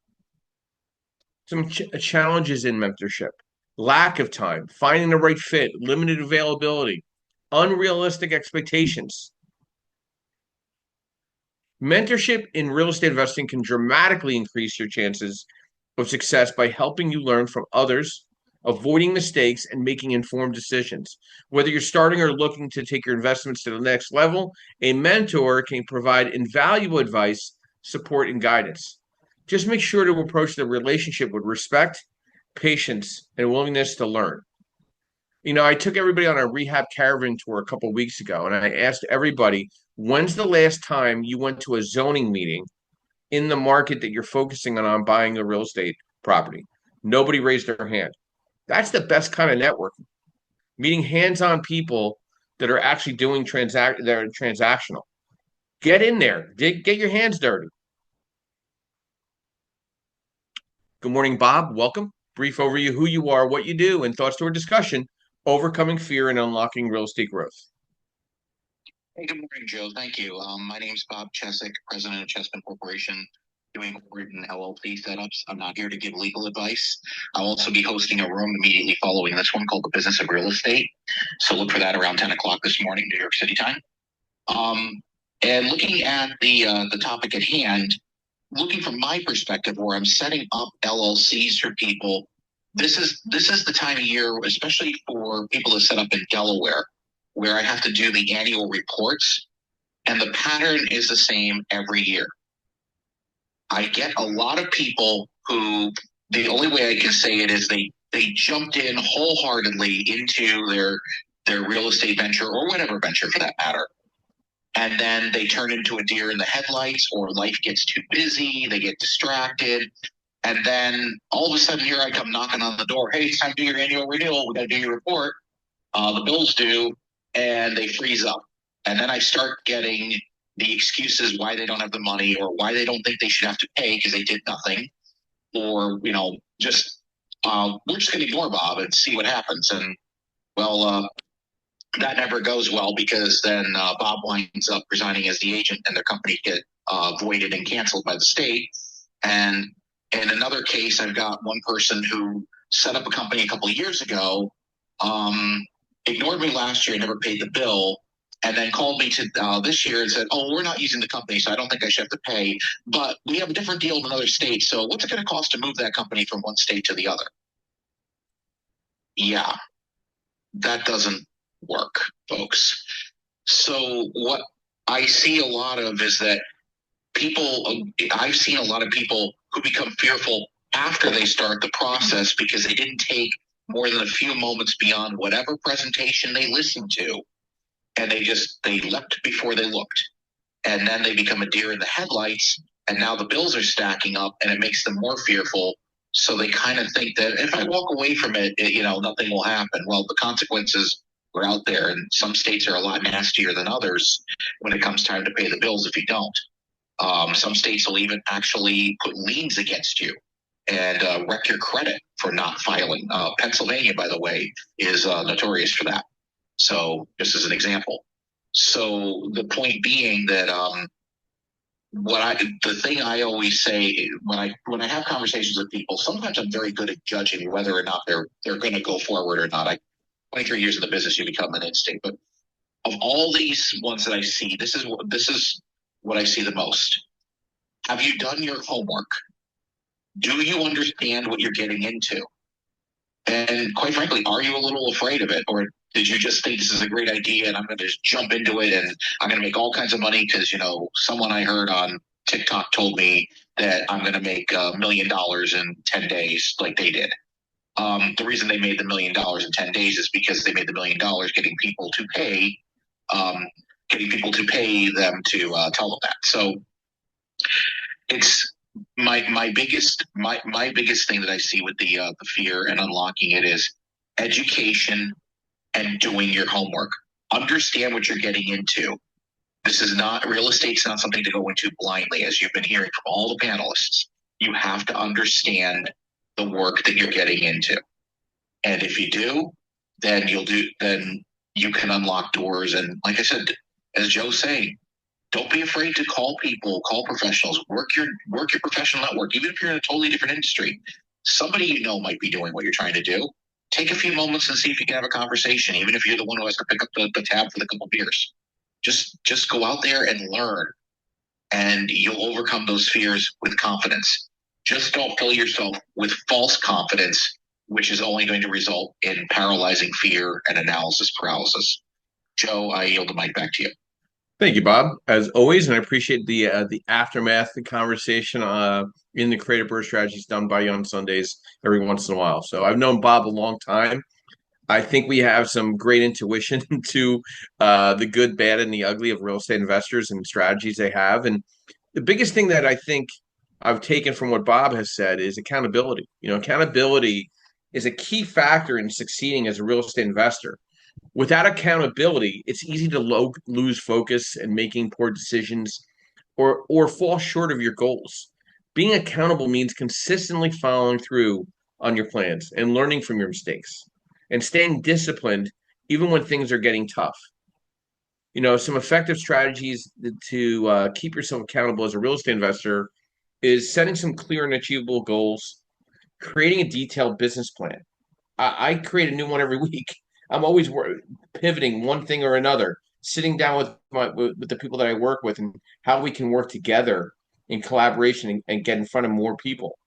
Some challenges in mentorship: lack of time, finding the right fit, limited availability, unrealistic expectations. Mentorship in real estate investing can dramatically increase your chances of success by helping you learn from others, avoiding mistakes, and making informed decisions. Whether you're starting or looking to take your investments to the next level, a mentor can provide invaluable advice, support, and guidance. Just make sure to approach the relationship with respect, patience, and willingness to learn. You know, I took everybody on a rehab caravan tour a couple of weeks ago, and I asked everybody, when's the last time you went to a zoning meeting in the market that you're focusing on buying a real estate property? Nobody raised their hand. That's the best kind of networking. Meeting hands-on people that are actually doing that are transactional. Get in there. Get your hands dirty. Good morning, Bob. Welcome. Brief overview: who you are, what you do, and thoughts to our discussion: overcoming fear and unlocking real estate growth. Hey, good morning, Joe. Thank you. My name's Bob Chesick, president of Chessman Corporation, doing written LLC setups. I'm not here to give legal advice. I'll also be hosting a room immediately following this one called The Business of Real Estate. So look for that around 10 o'clock this morning, New York City time. And looking at the topic at hand, looking from my perspective, where I'm setting up LLCs for people, this is the time of year, especially for people that set up in Delaware, where I have to do the annual reports, and the pattern is the same every year. I get a lot of people who, the only way I can say it is they jumped in wholeheartedly into their real estate venture, or whatever venture for that matter. And then they turn into a deer in the headlights, or life gets too busy, they get distracted. And then all of a sudden here I come knocking on the door. Hey, it's time to do your annual renewal. We got to do your report. The bill's due, and they freeze up. And then I start getting the excuses why they don't have the money, or why they don't think they should have to pay because they did nothing. Or, just, we're just going to ignore Bob and see what happens. And, well, that never goes well, because then Bob winds up resigning as the agent, and their company get voided and canceled by the state. And in another case, I've got one person who set up a company a couple of years ago, ignored me last year, never paid the bill, and then called me to this year and said, oh, we're not using the company, so I don't think I should have to pay, but we have a different deal in another state, so what's it going to cost to move that company from one state to the other? Yeah. That doesn't work, folks. So what I see a lot of is that I've seen a lot of people who become fearful after they start the process because they didn't take more than a few moments beyond whatever presentation they listened to. And they leapt before they looked. And then they become a deer in the headlights. And now the bills are stacking up and it makes them more fearful. So they kind of think that if I walk away from it, nothing will happen. Well, the consequences are out there, and some states are a lot nastier than others when it comes time to pay the bills if you don't. Some states will even actually put liens against you and wreck your credit for not filing. Pennsylvania, by the way, is notorious for that. So just as an example. So the point being that the thing I always say when I have conversations with people, sometimes I'm very good at judging whether or not they're going to go forward or not. 23 years in the business, you become an instinct. But of all these ones that I see, this is what I see the most. Have you done your homework? Do you understand what you're getting into? And quite frankly, are you a little afraid of it? Or did you just think this is a great idea and I'm going to just jump into it and I'm going to make all kinds of money because, someone I heard on TikTok told me that I'm going to make $1 million in 10 days like they did. The reason they made the $1 million in 10 days is because they made the $1 million getting people to pay them to tell them that. So it's my biggest thing that I see with the fear and unlocking it is education and doing your homework. Understand what you're getting into. This is not real estate's not something to go into blindly, as you've been hearing from all the panelists. You have to understand the work that you're getting into. And if you do, then you can unlock doors. And like I said, as Joe's saying, don't be afraid to call people, call professionals, work your professional network, even if you're in a totally different industry. Somebody might be doing what you're trying to do. Take a few moments and see if you can have a conversation, even if you're the one who has to pick up the tab for the couple beers. Just go out there and learn, and you'll overcome those fears with confidence. Just don't fill yourself with false confidence, which is only going to result in paralyzing fear and analysis paralysis. Joe, I yield the mic back to you. Thank you, Bob, as always, and I appreciate the aftermath, the conversation in the Creative Birth Strategies done by you on Sundays every once in a while. So I've known Bob a long time. I think we have some great intuition to the good, bad, and the ugly of real estate investors and strategies they have. And the biggest thing that I think I've taken from what Bob has said is accountability. Accountability is a key factor in succeeding as a real estate investor. Without accountability, it's easy to lose focus and making poor decisions or fall short of your goals. Being accountable means consistently following through on your plans and learning from your mistakes and staying disciplined even when things are getting tough. Some effective strategies to keep yourself accountable as a real estate investor is setting some clear and achievable goals, creating a detailed business plan. I create a new one every week. I'm always pivoting one thing or another, sitting down with the people that I work with and how we can work together in collaboration and get in front of more people.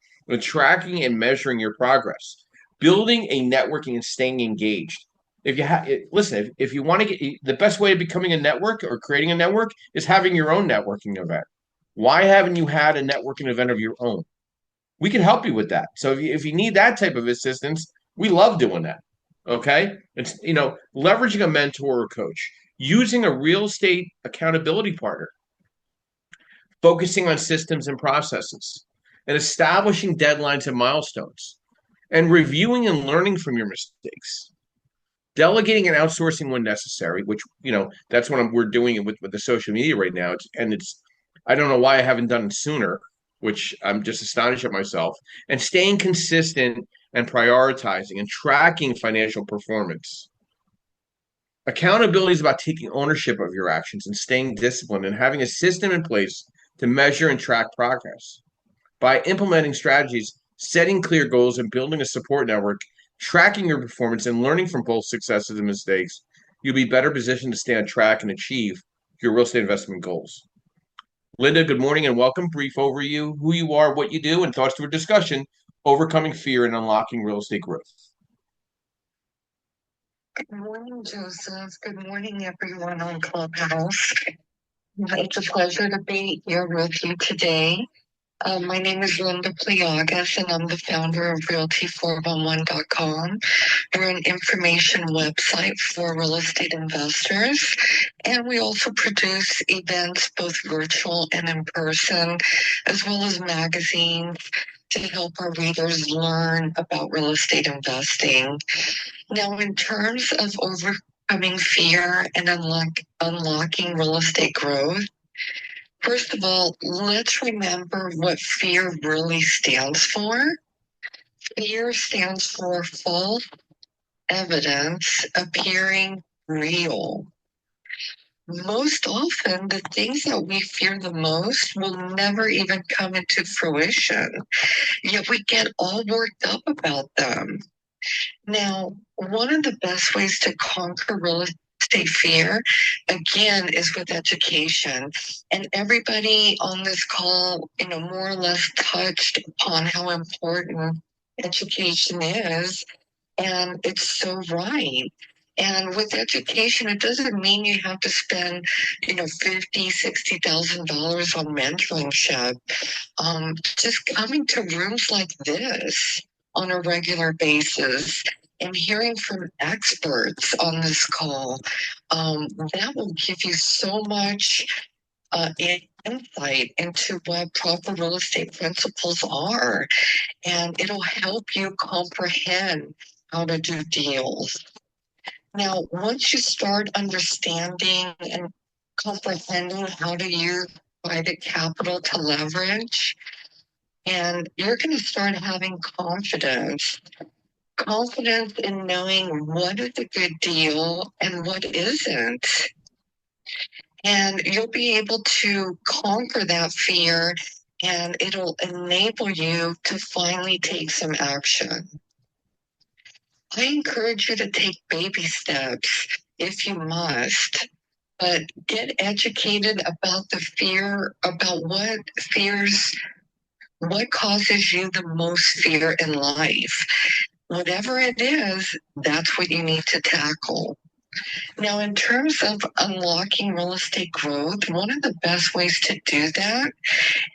Tracking and measuring your progress, building a networking and staying engaged. If you want to get the best way of becoming a network or creating a network is having your own networking event. Why haven't you had a networking event of your own? We can help you with that. So if you need that type of assistance, we love doing that. Okay. It's, leveraging a mentor or coach, using a real estate accountability partner, focusing on systems and processes, and establishing deadlines and milestones, and reviewing and learning from your mistakes. Delegating and outsourcing when necessary, which, that's what we're doing with the social media right now. I don't know why I haven't done it sooner, which I'm just astonished at myself, and staying consistent and prioritizing and tracking financial performance. Accountability is about taking ownership of your actions and staying disciplined and having a system in place to measure and track progress. By implementing strategies, setting clear goals, and building a support network, tracking your performance and learning from both successes and mistakes, you'll be better positioned to stay on track and achieve your real estate investment goals. Linda, good morning and welcome. Brief overview, who you are, what you do, and thoughts to a discussion, overcoming fear and unlocking real estate growth. Good morning, Joseph. Good morning, everyone on Clubhouse. It's a pleasure to be here with you today. My name is Linda Pliagas, and I'm the founder of Realty411.com. We're an information website for real estate investors, and we also produce events, both virtual and in person, as well as magazines to help our readers learn about real estate investing. Now, in terms of overcoming fear and unlocking real estate growth, first of all, let's remember what fear really stands for. Fear stands for false evidence appearing real. Most often, the things that we fear the most will never even come into fruition, yet we get all worked up about them. Now, one of the best ways to conquer real estate fear, again, is with education. And everybody on this call, more or less touched upon how important education is. And it's so right. And with education, it doesn't mean you have to spend, $50,000, $60,000 on mentorship. Just coming to rooms like this on a regular basis and hearing from experts on this call, that will give you so much insight into what proper real estate principles are, and it'll help you comprehend how to do deals. Now, once you start understanding and comprehending how to use private capital to leverage, and you're going to start having confidence in knowing what is a good deal and what isn't. And you'll be able to conquer that fear, and it'll enable you to finally take some action. I encourage you to take baby steps if you must, but get educated about the fear, about what causes you the most fear in life. Whatever it is, that's what you need to tackle. Now, in terms of unlocking real estate growth, one of the best ways to do that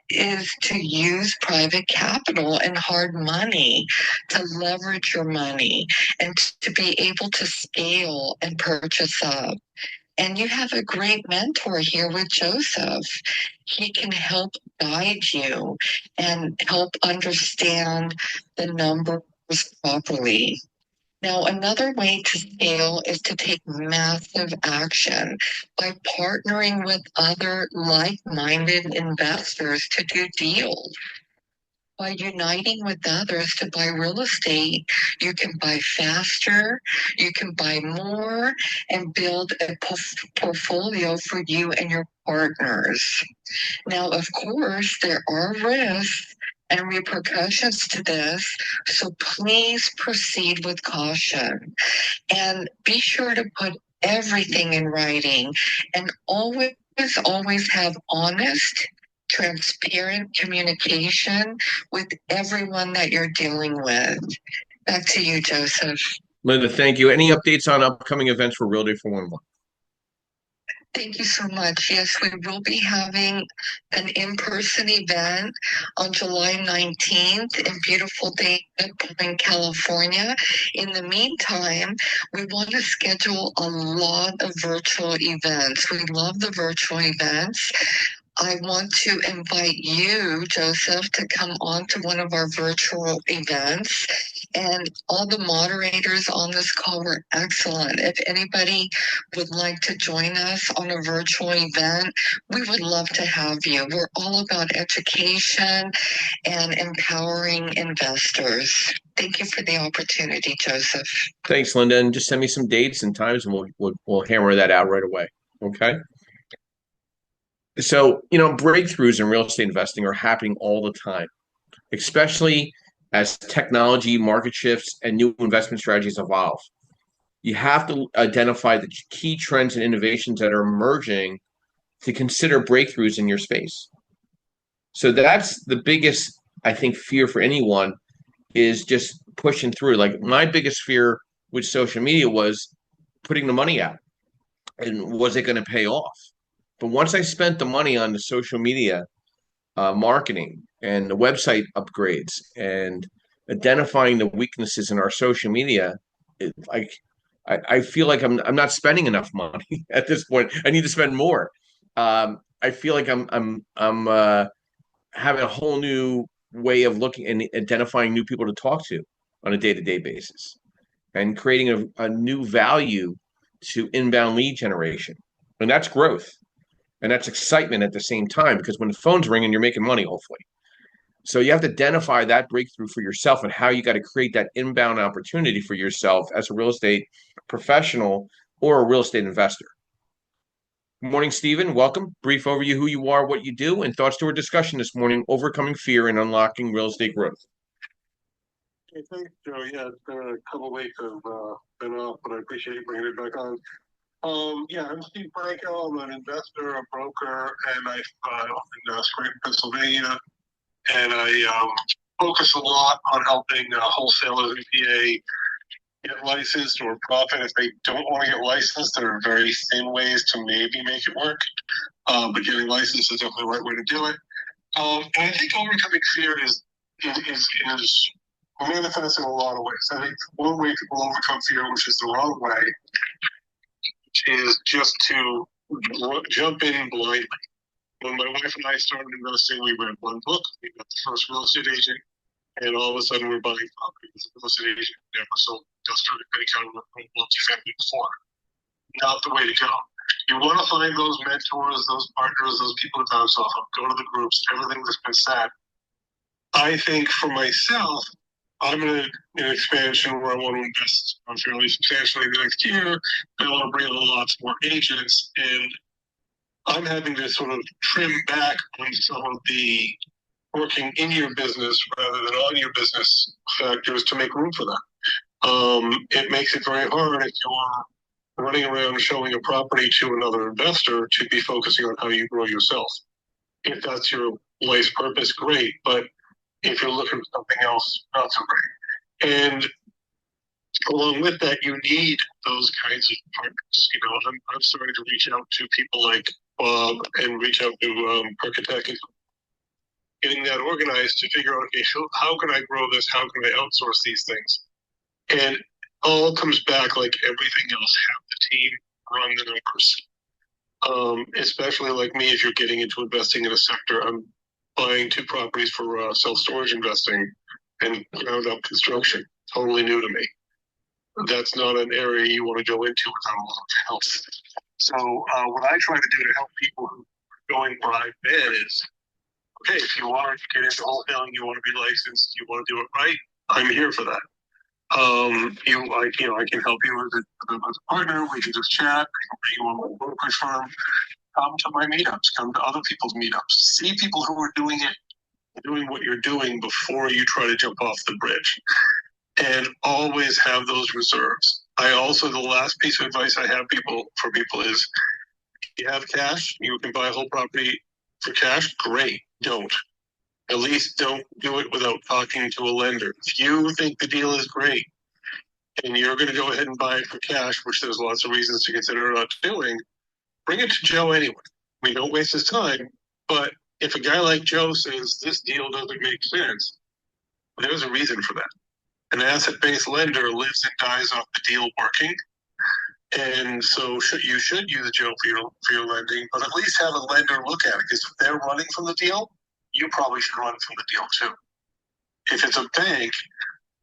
is to use private capital and hard money to leverage your money and to be able to scale and purchase up. And you have a great mentor here with Joseph. He can help guide you and help understand the numbers properly. Now, another way to scale is to take massive action by partnering with other like-minded investors to do deals. By uniting with others to buy real estate, you can buy faster, you can buy more, and build a portfolio for you and your partners. Now, of course, there are risks and repercussions to this, so please proceed with caution. And be sure to put everything in writing and always have honest, transparent communication with everyone that you're dealing with. Back to you, Joseph. Linda, thank you. Any updates on upcoming events for Realty 411? Thank you so much. Yes, we will be having an in-person event on July 19th in beautiful Dayton, California. In the meantime, we want to schedule a lot of virtual events. We love the virtual events. I want to invite you, Joseph, to come on to one of our virtual events. And all the moderators on this call were excellent. If anybody would like to join us on a virtual event, we would love to have you. We're all about education and empowering investors. Thank you for the opportunity, Joseph. Thanks, Linda. And just send me some dates and times, and we'll hammer that out right away. Okay. So, breakthroughs in real estate investing are happening all the time, especially as technology, market shifts, and new investment strategies evolve. You have to identify the key trends and innovations that are emerging to consider breakthroughs in your space. So that's the biggest, I think, fear for anyone is just pushing through. Like my biggest fear with social media was putting the money out, and was it going to pay off? But once I spent the money on the social media marketing and the website upgrades and identifying the weaknesses in our social media, like I feel like I'm not spending enough money at this point. I need to spend more. I feel like I'm having a whole new way of looking and identifying new people to talk to on a day-to-day basis and creating a new value to inbound lead generation. And that's growth. And that's excitement at the same time, because when the phone's ringing, you're making money, hopefully. So you have to identify that breakthrough for yourself and how you got to create that inbound opportunity for yourself as a real estate professional or a real estate investor. Good morning, Stephen. Welcome. Brief overview who you are, what you do, and thoughts to our discussion this morning: overcoming fear and unlocking real estate growth. Hey, thanks, Joe. Yeah, it's been a couple of weeks of been off, but I appreciate you bringing it back on. Yeah, I'm Steve Franco. I'm an investor, a broker, and I in Scranton, Pennsylvania, and I focus a lot on helping wholesalers in PA get licensed or profit. If they don't want to get licensed, there are very thin ways to maybe make it work, but getting licensed is definitely the right way to do it. And I think overcoming fear is manifests in a lot of ways. I think one way people overcome fear, which is the wrong way, is just to jump in blindly. When my wife and I started investing, we read one book, we got the first real estate agent, and all of a sudden we're buying property as a real estate agent. Never sold industrial any kind of multifamily before. Not the way to go. You want to find those mentors, those partners, those people to bounce off of. Go to the groups, everything that's been said. I think for myself, I'm in an expansion where I want to invest fairly substantially the next year. I want to bring on lots more agents, and I'm having to sort of trim back on some of the working in your business rather than on your business factors to make room for that. It makes it very hard if you're running around showing a property to another investor to be focusing on how you grow yourself. If that's your life's purpose, great. But if you're looking for something else, not so great. And along with that, you need those kinds of partners. You know, I'm starting to reach out to people like Bob and reach out to Architect and getting that organized to figure out, okay, how can I grow this? How can I outsource these things? And all comes back like everything else, have the team run the numbers. Especially like me, if you're getting into investing in a sector, I'm buying 2 properties for self-storage investing and ground up construction. Totally new to me. That's not an area you want to go into without a lot of help. So what I try to do to help people who are going where I've been is, okay, if you want to get into wholesaling, you want to be licensed, you want to do it right, I'm here for that. I can help you as a partner. We can just chat. You want a brokerage firm? Come to my meetups. Come to other people's meetups. See people who are doing what you're doing before you try to jump off the bridge. And always have those reserves. The last piece of advice I have for people is, if you have cash, you can buy a whole property for cash, great. Don't. At least don't do it without talking to a lender. If you think the deal is great and you're going to go ahead and buy it for cash, which there's lots of reasons to consider not doing, bring it to Joe anyway. We don't waste his time. But if a guy like Joe says this deal doesn't make sense, there's a reason for that. An asset-based lender lives and dies off the deal working. And so you should use Joe for your lending, but at least have a lender look at it. Because if they're running from the deal, you probably should run from the deal too. If it's a bank,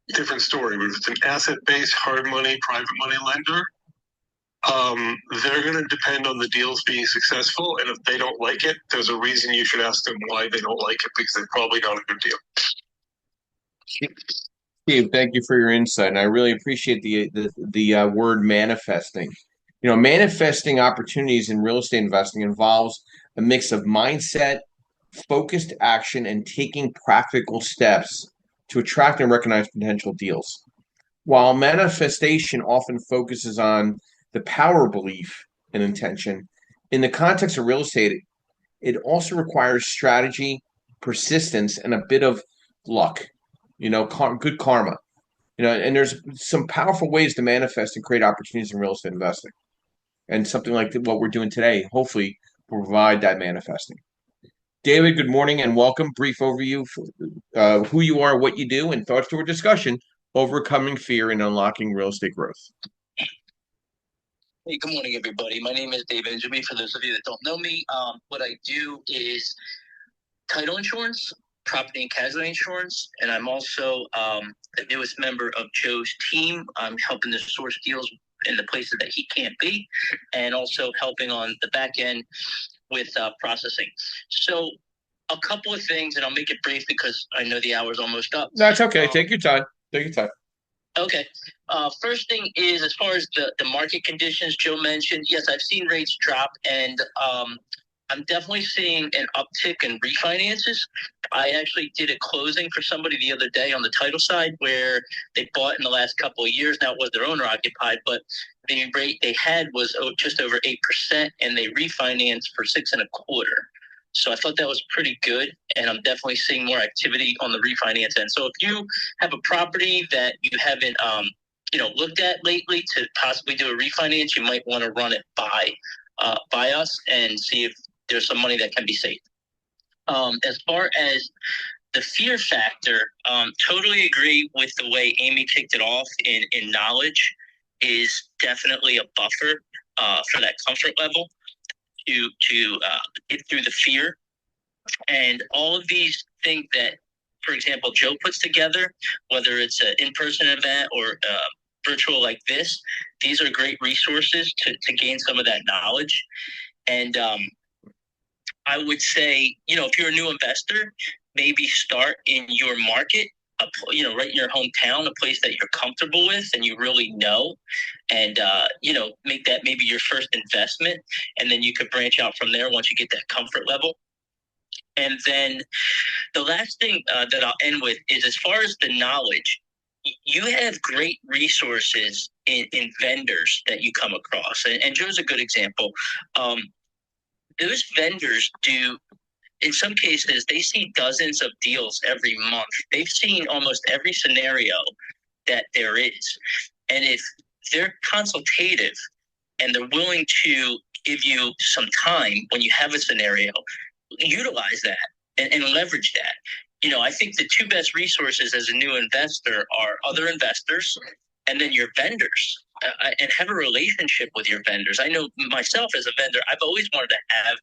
different story. But if it's an asset-based, hard money, private money lender, they're going to depend on the deals being successful. And if they don't like it, there's a reason you should ask them why they don't like it, because they're probably not a good deal. Steve, thank you for your insight, and I really appreciate the word manifesting. You know, manifesting opportunities in real estate investing involves a mix of mindset, focused action, and taking practical steps to attract and recognize potential deals. While manifestation often focuses on the power belief and intention, in the context of real estate, it also requires strategy, persistence, and a bit of luck, good karma. And there's some powerful ways to manifest and create opportunities in real estate investing. And something like what we're doing today, hopefully, will provide that manifesting. David, good morning and welcome. Brief overview for who you are, what you do, and thoughts to our discussion: overcoming fear and unlocking real estate growth. Hey, good morning, everybody. My name is Dave Benjamin. For those of you that don't know me, what I do is title insurance, property and casualty insurance, and I'm also the newest member of Joe's team. I'm helping to source deals in the places that he can't be, and also helping on the back end with processing. So a couple of things, and I'll make it brief because I know the hour's almost up. That's okay. Take your time. Take your time. Okay. First thing is, as far as the market conditions Joe mentioned, yes, I've seen rates drop, and I'm definitely seeing an uptick in refinances. I actually did a closing for somebody the other day on the title side where they bought in the last couple of years. Now it was their owner occupied, but the rate they had was just over 8%, and they refinanced for 6.25%. So I thought that was pretty good, and I'm definitely seeing more activity on the refinance end. So if you have a property that you haven't, looked at lately to possibly do a refinance, you might want to run it by us and see if there's some money that can be saved. As far as the fear factor, totally agree with the way Amy kicked it off. In knowledge is definitely a buffer for that comfort level to get through the fear. And all of these things that, for example, Joe puts together, whether it's an in-person event or virtual like this, these are great resources to gain some of that knowledge. And I would say, if you're a new investor, maybe start in your market, right in your hometown, a place that you're comfortable with and you really know, and, make that maybe your first investment. And then you could branch out from there once you get that comfort level. And then the last thing that I'll end with is, as far as the knowledge, you have great resources in vendors that you come across. And Joe's a good example. Those vendors do, in some cases, they see dozens of deals every month. They've seen almost every scenario that there is. And if they're consultative and they're willing to give you some time when you have a scenario, utilize that and leverage that. I think the two best resources as a new investor are other investors and then your vendors, and have a relationship with your vendors. I know myself as a vendor, I've always wanted to have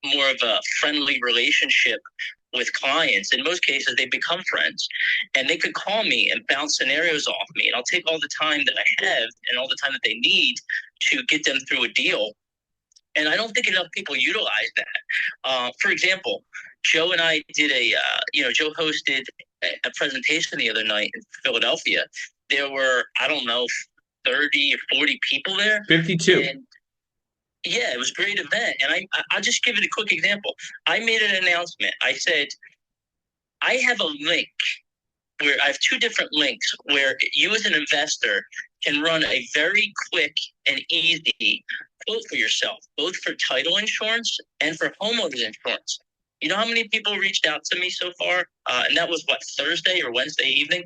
more of a friendly relationship with clients. In most cases, they become friends, and they could call me and bounce scenarios off me, and I'll take all the time that I have and all the time that they need to get them through a deal. And I don't think enough people utilize that. For example, Joe and I did Joe hosted a presentation the other night in Philadelphia. There were, 30 or 40 people there. 52. And yeah, it was a great event. And I'll just give it a quick example. I made an announcement. I said, I have a link where I have two different links where you as an investor can run a very quick and easy quote for yourself, both for title insurance and for homeowners insurance. You know how many people reached out to me so far? And that was Thursday or Wednesday evening?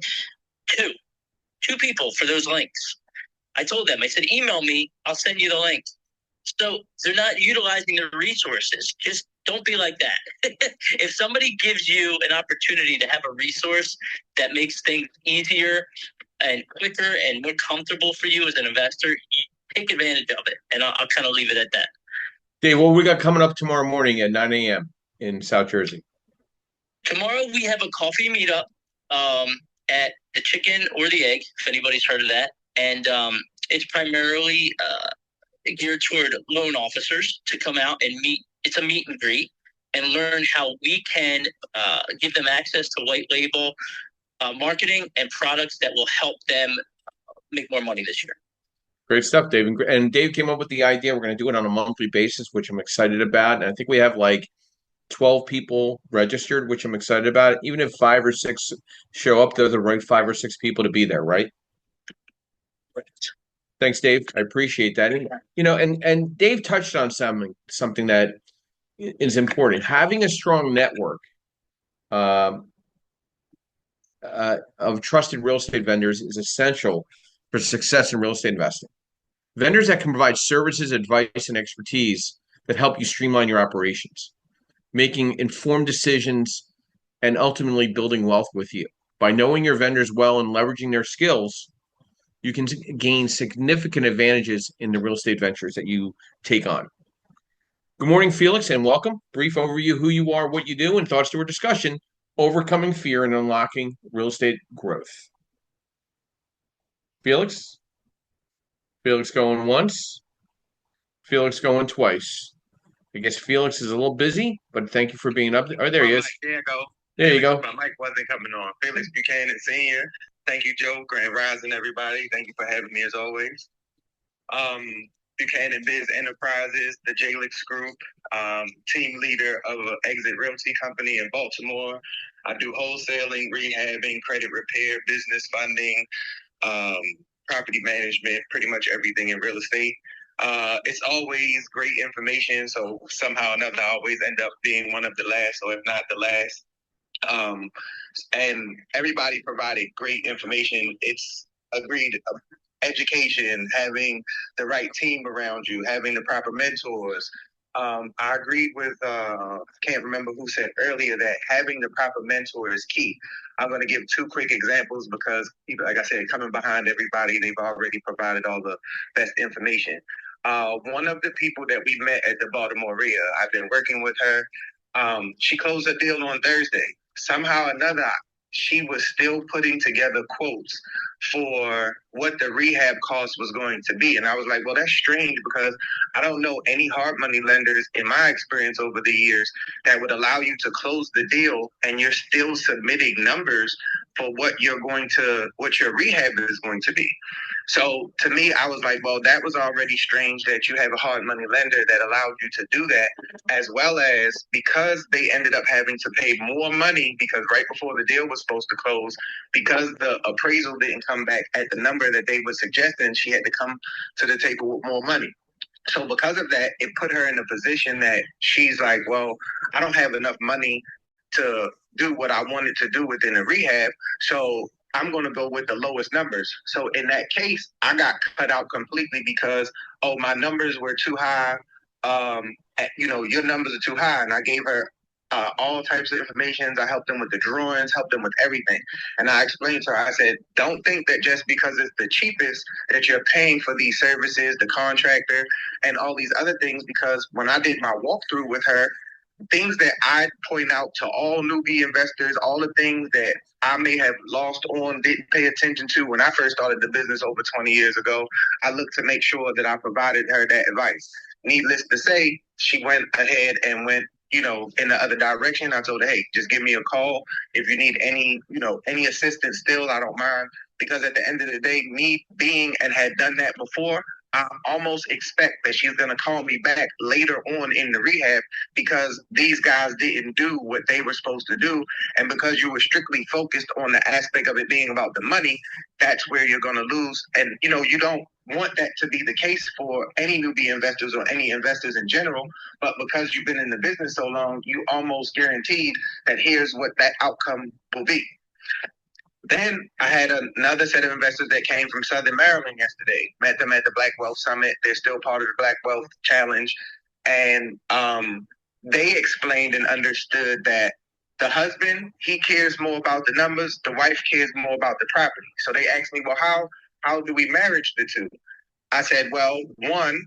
Two people for those links. I told them, I said, email me, I'll send you the link. So they're not utilizing their resources. Just don't be like that. If somebody gives you an opportunity to have a resource that makes things easier and quicker and more comfortable for you as an investor, take advantage of it. And I'll kind of leave it at that. Dave, what we got coming up tomorrow morning at 9 a.m. in South Jersey? Tomorrow we have a coffee meetup at the Chicken or the Egg, if anybody's heard of that. And it's primarily geared toward loan officers to come out and meet. It's a meet and greet and learn how we can give them access to white label marketing and products that will help them make more money this year. Great stuff, Dave. And Dave came up with the idea. We're going to do it on a monthly basis, which I'm excited about. And I think we have 12 people registered, which I'm excited about. Even if 5 or 6 show up, they're the right 5 or 6 people to be there, right? Right. Thanks, Dave. I appreciate that. And Dave touched on something that is important. Having a strong network of trusted real estate vendors is essential for success in real estate investing. Vendors that can provide services, advice, and expertise that help you streamline your operations, making informed decisions, and ultimately building wealth with you. By knowing your vendors well and leveraging their skills, you can gain significant advantages in the real estate ventures that you take on. Good morning, Felix, and welcome. Brief overview, who you are, what you do, and thoughts to our discussion, overcoming fear and unlocking real estate growth. Felix? Felix going once. Felix going twice. I guess Felix is a little busy, but thank you for being up there. Oh, there he is. There you go. There you go. My mic wasn't coming on. Felix Buchanan Sr. Thank you, Joe. Grand Rising, everybody. Thank you for having me as always. Buchanan Biz Enterprises, the JLix Group, team leader of an exit realty company in Baltimore. I do wholesaling, rehabbing, credit repair, business funding, property management, pretty much everything in real estate. It's always great information, so somehow or another, I always end up being one of the last, or if not the last. And everybody provided great information. It's agreed. Education, having the right team around you, having the proper mentors. I agreed with, can't remember who said earlier that having the proper mentor is key. I'm going to give two quick examples because people, like I said, coming behind everybody, they've already provided all the best information. One of the people that we met at the Baltimore RIA, I've been working with her. She closed a deal on Thursday. Somehow or another, she was still putting together quotes for what the rehab cost was going to be. And I was like, well, that's strange because I don't know any hard money lenders in my experience over the years that would allow you to close the deal and you're still submitting numbers for what your rehab is going to be. So to me, I was like, well, that was already strange that you have a hard money lender that allowed you to do that, as well as because they ended up having to pay more money because right before the deal was supposed to close, because the appraisal didn't come back at the number that they were suggesting, she had to come to the table with more money. So because of that, it put her in a position that she's like, well, I don't have enough money to do what I wanted to do within a rehab. So I'm going to go with the lowest numbers. So in that case, I got cut out completely because, oh, my numbers were too high. Your numbers are too high. And I gave her all types of information. I helped them with the drawings, helped them with everything. And I explained to her, I said, don't think that just because it's the cheapest that you're paying for these services, the contractor, and all these other things, because when I did my walkthrough with her, things that I point out to all newbie investors, all the things that I may have lost on, didn't pay attention to when I first started the business over 20 years ago, I looked to make sure that I provided her that advice. Needless to say, she went ahead and went, in the other direction. I told her, hey, just give me a call. If you need any assistance still, I don't mind. Because at the end of the day, me being and had done that before, I almost expect that she's going to call me back later on in the rehab because these guys didn't do what they were supposed to do. And because you were strictly focused on the aspect of it being about the money, that's where you're going to lose. And, you don't want that to be the case for any newbie investors or any investors in general. But because you've been in the business so long, you almost guaranteed that here's what that outcome will be. Then I had another set of investors that came from Southern Maryland yesterday. Met them at the Black Wealth Summit. They're still part of the Black Wealth Challenge. And they explained and understood that the husband, he cares more about the numbers. The wife cares more about the property. So they asked me, well, how do we marriage the two? I said, well, one,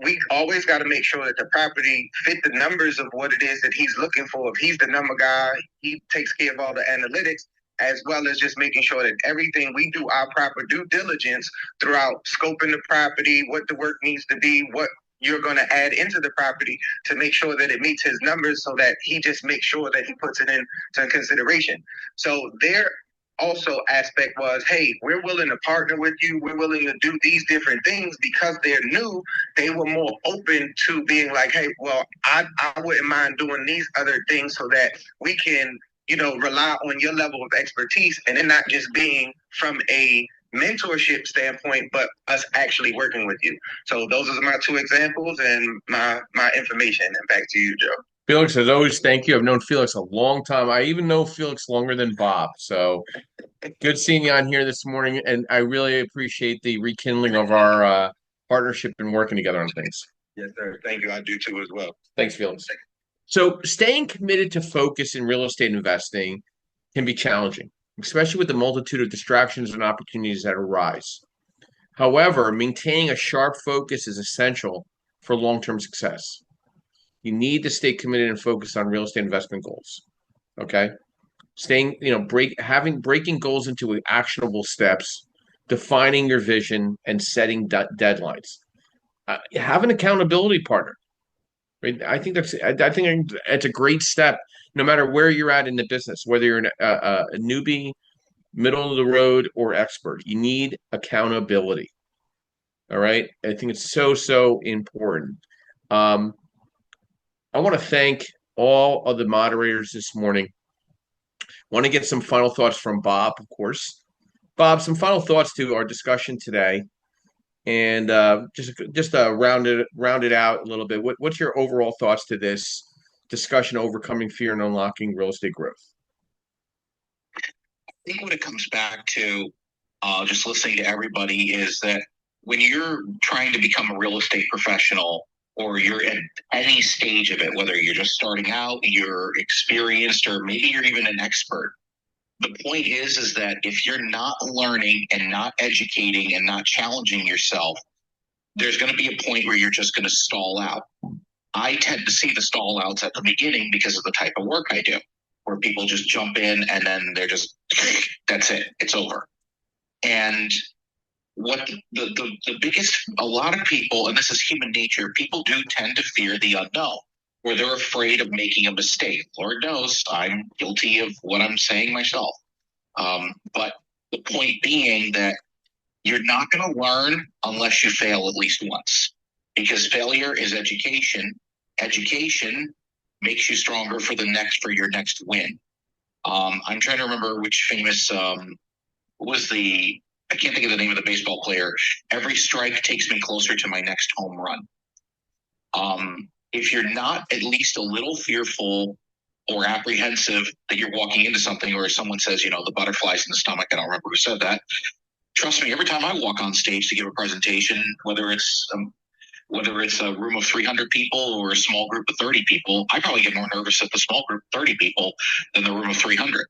we always got to make sure that the property fit the numbers of what it is that he's looking for. If he's the number guy, he takes care of all the analytics, as well as just making sure that everything we do our proper due diligence throughout scoping the property, what the work needs to be, what you're going to add into the property to make sure that it meets his numbers so that he just makes sure that he puts it into consideration. So their also aspect was, hey, we're willing to partner with you. We're willing to do these different things because they're new. They were more open to being like, hey, well, I wouldn't mind doing these other things so that we can rely on your level of expertise and it not just being from a mentorship standpoint, but us actually working with you. So those are my two examples and my information. And back to you, Joe. Felix, as always, thank you. I've known Felix a long time. I even know Felix longer than Bob. So good seeing you on here this morning, and I really appreciate the rekindling of our partnership and working together on things. Yes, sir. Thank you. I do too as well. Thanks, Felix. So staying committed to focus in real estate investing can be challenging, especially with the multitude of distractions and opportunities that arise. However, maintaining a sharp focus is essential for long-term success. You need to stay committed and focused on real estate investment goals. Okay. Staying, breaking goals into actionable steps, defining your vision, and setting deadlines. Have an accountability partner. Right? I think it's a great step, no matter where you're at in the business, whether you're a newbie, middle of the road, or expert. You need accountability. All right. I think it's so important. I want to thank all of the moderators this morning. Want to get some final thoughts from Bob, of course. Bob, some final thoughts to our discussion today, and just round it out a little bit. What's your overall thoughts to this discussion, overcoming fear and unlocking real estate growth? I think what it comes back to, just listening to everybody, is that when you're trying to become a real estate professional, or you're at any stage of it, whether you're just starting out, you're experienced, or maybe you're even an expert, the point is that if you're not learning and not educating and not challenging yourself, there's going to be a point where you're just going to stall out. I tend to see the stall outs at the beginning because of the type of work I do, where people just jump in and then they're just, that's it, it's over. And what the biggest, a lot of people, and this is human nature, people do tend to fear the unknown, where they're afraid of making a mistake. Lord knows I'm guilty of what I'm saying myself. But the point being that you're not going to learn unless you fail at least once, because failure is education. Education makes you stronger for your next win. I'm trying to remember which famous, I can't think of the name of the baseball player. Every strike takes me closer to my next home run. If you're not at least a little fearful or apprehensive that you're walking into something, or someone says, the butterflies in the stomach, I don't remember who said that. Trust me, every time I walk on stage to give a presentation, whether it's a room of 300 people or a small group of 30 people, I probably get more nervous at the small group of 30 people than the room of 300.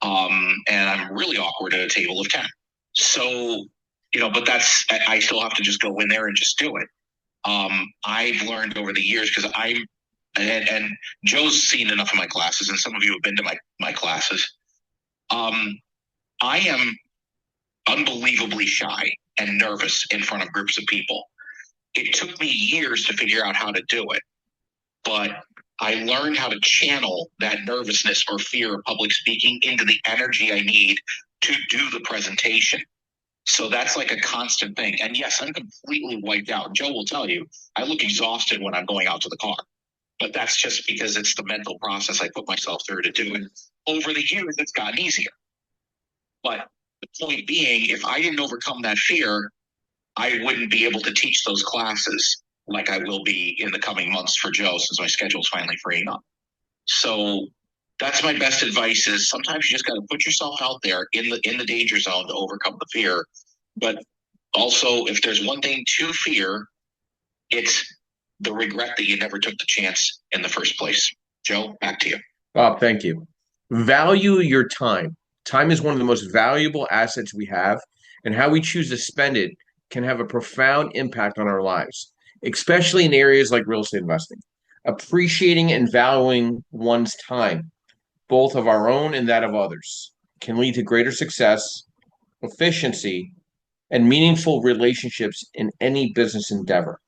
And I'm really awkward at a table of 10. So, but I still have to just go in there and just do it. I've learned over the years, because and Joe's seen enough of my classes, and some of you have been to my classes. I am unbelievably shy and nervous in front of groups of people. It took me years to figure out how to do it, but I learned how to channel that nervousness or fear of public speaking into the energy I need to do the presentation. So that's like a constant thing. And yes, I'm completely wiped out. Joe will tell you, I look exhausted when I'm going out to the car, but that's just because it's the mental process I put myself through to do it. Over the years, it's gotten easier. But the point being, if I didn't overcome that fear, I wouldn't be able to teach those classes like I will be in the coming months for Joe, since my schedule's finally freeing up. So that's my best advice, is sometimes you just got to put yourself out there in the danger zone to overcome the fear. But also, if there's one thing to fear, it's the regret that you never took the chance in the first place. Joe, back to you. Bob, thank you. Value your time. Time is one of the most valuable assets we have, and how we choose to spend it can have a profound impact on our lives, especially in areas like real estate investing. Appreciating and valuing one's time, both of our own and that of others, can lead to greater success, efficiency, and meaningful relationships in any business endeavor.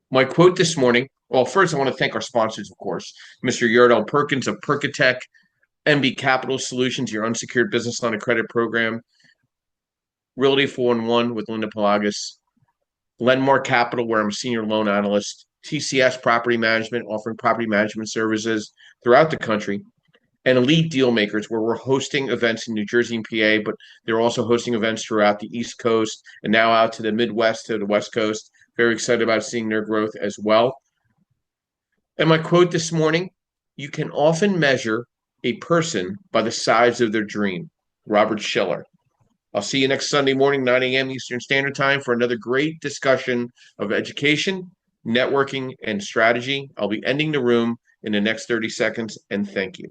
My quote this morning, well, first I want to thank our sponsors, of course, Mr. Yardell Perkins of Perkatech, MB Capital Solutions, your unsecured business line of credit program, Realty 411 with Linda Pelagas, Lenmar Capital, where I'm a senior loan analyst, TCS Property Management, offering property management services throughout the country, and Elite Dealmakers, where we're hosting events in New Jersey and PA, but they're also hosting events throughout the East Coast and now out to the Midwest, to the West Coast. Very excited about seeing their growth as well. And my quote this morning, you can often measure a person by the size of their dream. Robert Schiller. I'll see you next Sunday morning, 9 a.m. Eastern Standard Time, for another great discussion of education, networking, and strategy. I'll be ending the room in the next 30 seconds, and thank you.